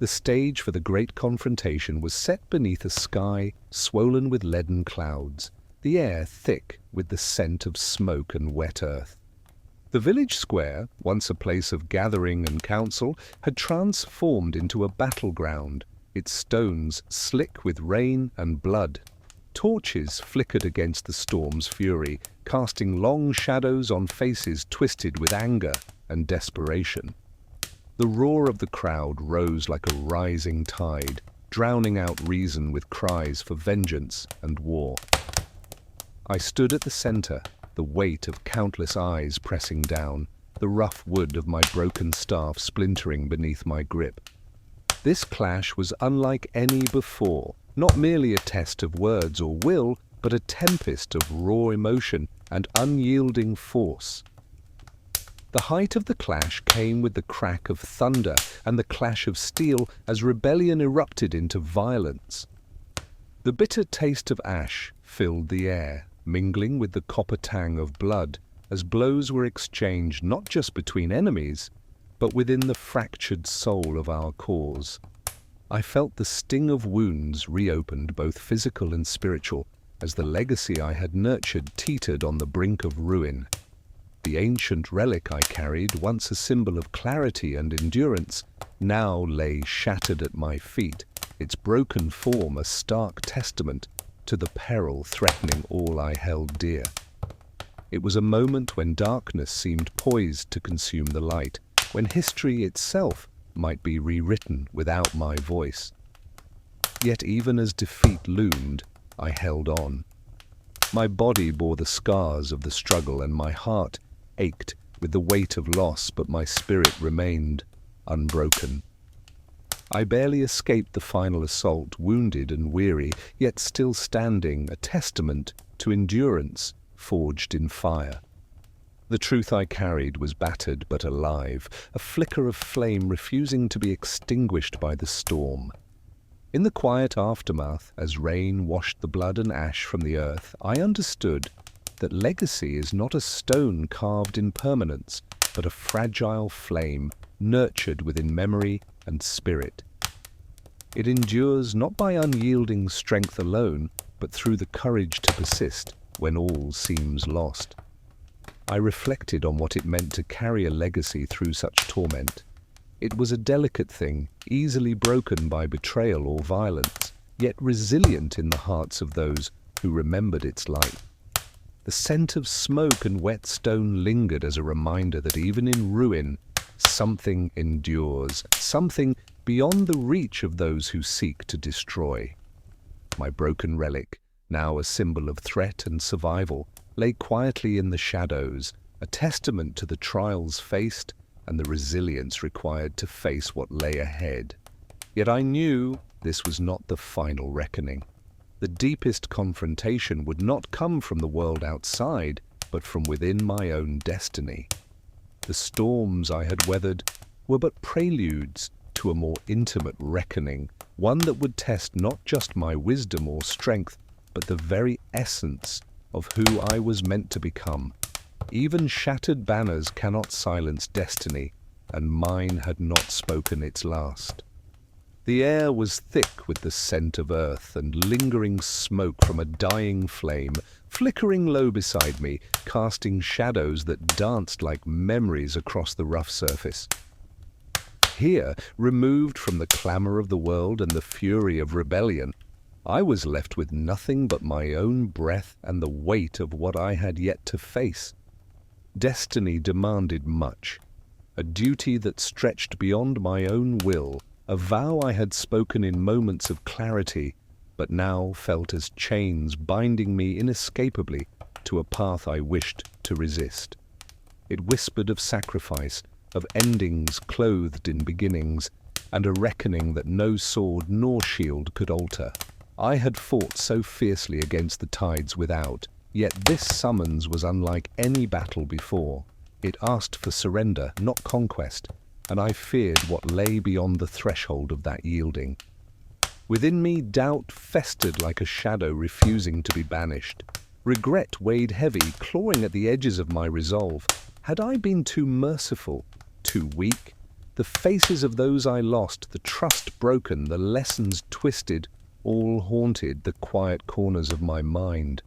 The stage for the great confrontation was set beneath a sky swollen with leaden clouds, the air thick with the scent of smoke and wet earth. The village square, once a place of gathering and council, had transformed into a battleground, its stones slick with rain and blood. Torches flickered against the storm's fury, casting long shadows on faces twisted with anger and desperation. The roar of the crowd rose like a rising tide, drowning out reason with cries for vengeance and war. I stood at the center, the weight of countless eyes pressing down, the rough wood of my broken staff splintering beneath my grip. This clash was unlike any before, not merely a test of words or will, but a tempest of raw emotion and unyielding force. The height of the clash came with the crack of thunder and the clash of steel as rebellion erupted into violence. The bitter taste of ash filled the air, mingling with the copper tang of blood, as blows were exchanged not just between enemies, but within the fractured soul of our cause. I felt the sting of wounds reopened, both physical and spiritual, as the legacy I had nurtured teetered on the brink of ruin. The ancient relic I carried, once a symbol of clarity and endurance, now lay shattered at my feet, its broken form a stark testament to the peril threatening all I held dear. It was a moment when darkness seemed poised to consume the light, when history itself might be rewritten without my voice. Yet even as defeat loomed, I held on. My body bore the scars of the struggle and my heart ached with the weight of loss, but my spirit remained unbroken. I barely escaped the final assault, wounded and weary, yet still standing, a testament to endurance forged in fire. The truth I carried was battered but alive, a flicker of flame refusing to be extinguished by the storm. In the quiet aftermath, as rain washed the blood and ash from the earth, I understood that legacy is not a stone carved in permanence, but a fragile flame nurtured within memory and spirit. It endures not by unyielding strength alone, but through the courage to persist when all seems lost. I reflected on what it meant to carry a legacy through such torment. It was a delicate thing, easily broken by betrayal or violence, yet resilient in the hearts of those who remembered its light. The scent of smoke and wet stone lingered as a reminder that even in ruin, something endures, something beyond the reach of those who seek to destroy. My broken relic, now a symbol of threat and survival, lay quietly in the shadows, a testament to the trials faced and the resilience required to face what lay ahead. Yet I knew this was not the final reckoning. The deepest confrontation would not come from the world outside, but from within my own destiny. The storms I had weathered were but preludes to a more intimate reckoning, one that would test not just my wisdom or strength, but the very essence of who I was meant to become. Even shattered banners cannot silence destiny, and mine had not spoken its last. The air was thick with the scent of earth and lingering smoke from a dying flame, flickering low beside me, casting shadows that danced like memories across the rough surface. Here, removed from the clamor of the world and the fury of rebellion, I was left with nothing but my own breath and the weight of what I had yet to face. Destiny demanded much. a duty that stretched beyond my own will, a vow I had spoken in moments of clarity, but now felt as chains binding me inescapably to a path I wished to resist. It whispered of sacrifice, of endings clothed in beginnings, and a reckoning that no sword nor shield could alter. I had fought so fiercely against the tides without, yet this summons was unlike any battle before. It asked for surrender, not conquest, and I feared what lay beyond the threshold of that yielding. Within me doubt festered like a shadow refusing to be banished. Regret weighed heavy, clawing at the edges of my resolve. Had I been too merciful, too weak? The faces of those I lost, the trust broken, the lessons twisted, all haunted the quiet corners of my mind.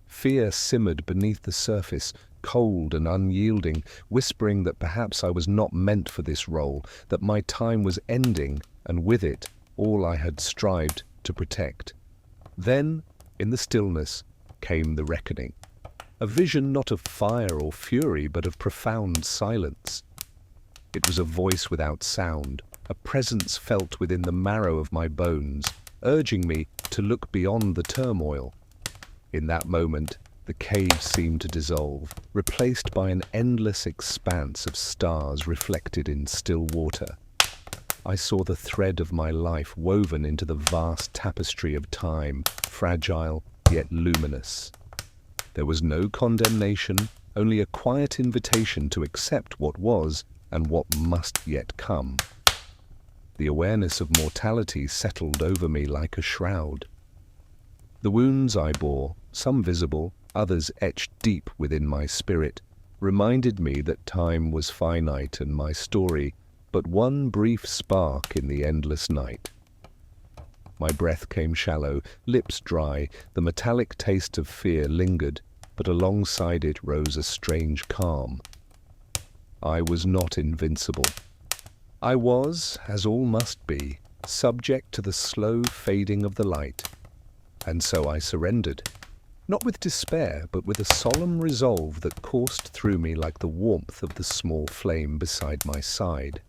Fear simmered beneath the surface, cold and unyielding, whispering that perhaps I was not meant for this role, that my time was ending, and with it, all I had strived to protect. Then, in the stillness, came the reckoning. A vision not of fire or fury, but of profound silence. It was a voice without sound, a presence felt within the marrow of my bones, urging me to look beyond the turmoil. In that moment, the cave seemed to dissolve, replaced by an endless expanse of stars reflected in still water. I saw the thread of my life woven into the vast tapestry of time, fragile yet luminous. There was no condemnation, only a quiet invitation to accept what was and what must yet come. The awareness of mortality settled over me like a shroud. The wounds I bore, some visible, others etched deep within my spirit, reminded me that time was finite and my story but one brief spark in the endless night. My breath came shallow, lips dry, the metallic taste of fear lingered, but alongside it rose a strange calm. I was not invincible. I was, as all must be, subject to the slow fading of the light. And so I surrendered, not with despair, but with a solemn resolve that coursed through me like the warmth of the small flame beside my side.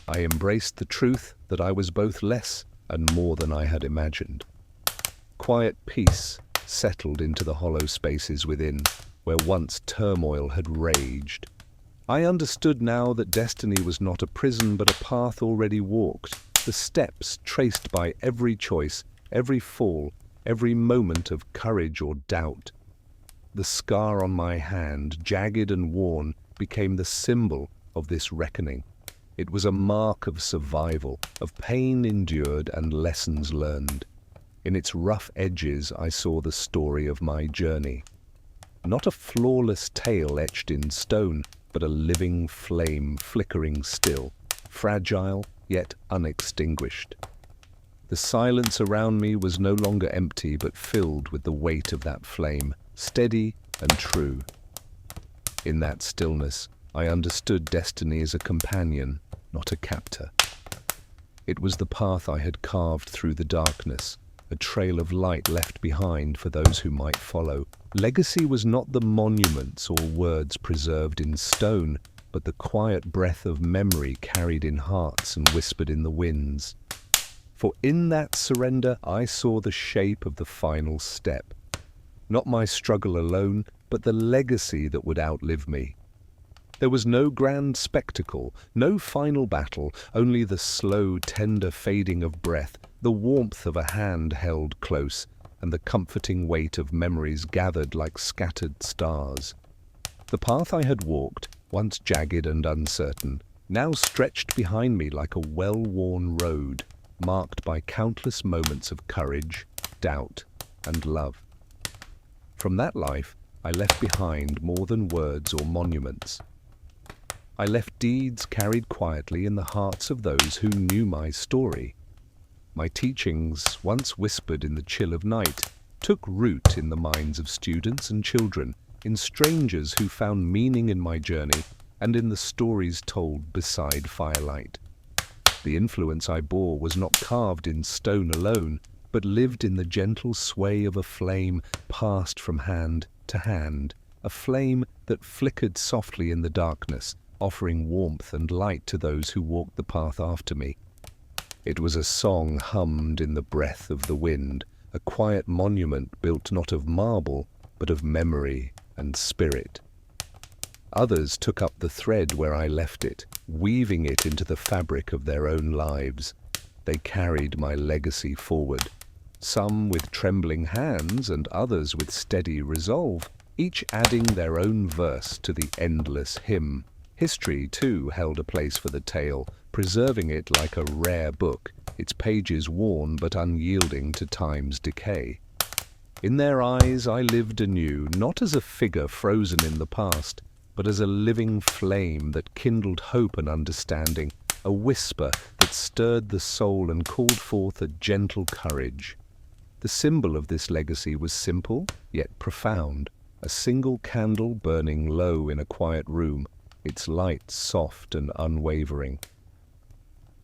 I embraced the truth that I was both less and more than I had imagined. Quiet peace settled into the hollow spaces within, where once turmoil had raged. I understood now that destiny was not a prison but a path already walked, the steps traced by every choice, every fall, every moment of courage or doubt. The scar on my hand, jagged and worn, became the symbol of this reckoning. It was a mark of survival, of pain endured and lessons learned. In its rough edges I saw the story of my journey. Not a flawless tale etched in stone, but a living flame flickering still, fragile yet unextinguished. The silence around me was no longer empty but filled with the weight of that flame, steady and true. In that stillness, I understood destiny as a companion, not a captor. It was the path I had carved through the darkness, a trail of light left behind for those who might follow. Legacy was not the monuments or words preserved in stone, but the quiet breath of memory carried in hearts and whispered in the winds. For in that surrender I saw the shape of the final step. Not my struggle alone, but the legacy that would outlive me. There was no grand spectacle, no final battle, only the slow, tender fading of breath, the warmth of a hand held close, and the comforting weight of memories gathered like scattered stars. The path I had walked, once jagged and uncertain, now stretched behind me like a well-worn road, marked by countless moments of courage, doubt, and love. From that life, I left behind more than words or monuments. I left deeds carried quietly in the hearts of those who knew my story. My teachings, once whispered in the chill of night, took root in the minds of students and children, in strangers who found meaning in my journey and in the stories told beside firelight. The influence I bore was not carved in stone alone, but lived in the gentle sway of a flame passed from hand to hand, a flame that flickered softly in the darkness, offering warmth and light to those who walked the path after me. It was a song hummed in the breath of the wind, a quiet monument built not of marble, but of memory and spirit. Others took up the thread where I left it, weaving it into the fabric of their own lives. They carried my legacy forward, some with trembling hands and others with steady resolve, each adding their own verse to the endless hymn. History, too, held a place for the tale, preserving it like a rare book, its pages worn but unyielding to time's decay. In their eyes I lived anew, not as a figure frozen in the past, but as a living flame that kindled hope and understanding, a whisper that stirred the soul and called forth a gentle courage. The symbol of this legacy was simple, yet profound, a single candle burning low in a quiet room, its light soft and unwavering.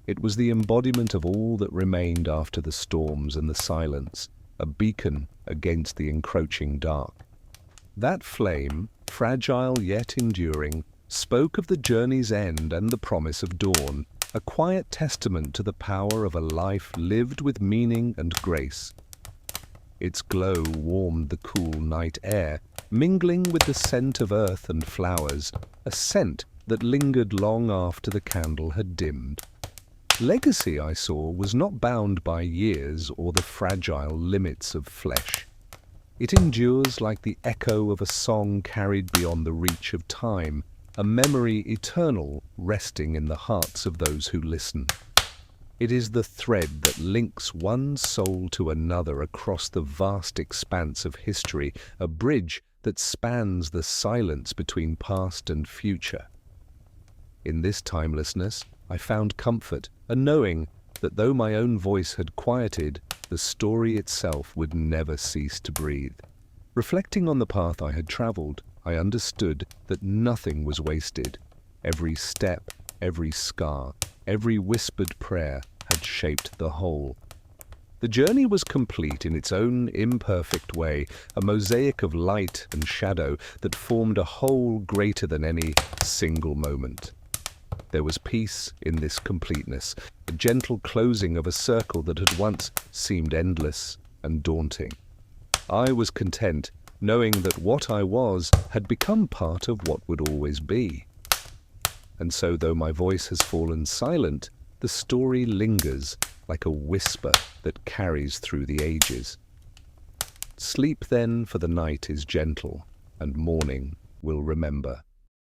It was the embodiment of all that remained after the storms and the silence, a beacon against the encroaching dark. That flame, fragile yet enduring, spoke of the journey's end and the promise of dawn, a quiet testament to the power of a life lived with meaning and grace. Its glow warmed the cool night air, mingling with the scent of earth and flowers, a scent that lingered long after the candle had dimmed. Legacy, I saw, was not bound by years or the fragile limits of flesh. It endures like the echo of a song carried beyond the reach of time, a memory eternal resting in the hearts of those who listen. It is the thread that links one soul to another across the vast expanse of history, a bridge that spans the silence between past and future. In this timelessness, I found comfort, a knowing that though my own voice had quieted, the story itself would never cease to breathe. Reflecting on the path I had traveled, I understood that nothing was wasted. Every step, every scar, every whispered prayer had shaped the whole. The journey was complete in its own imperfect way, a mosaic of light and shadow that formed a whole greater than any single moment. There was peace in this completeness, a gentle closing of a circle that had once seemed endless and daunting. I was content, knowing that what I was had become part of what would always be. And so, though my voice has fallen silent, the story lingers like a whisper that carries through the ages. Sleep then, for the night is gentle, and morning will remember.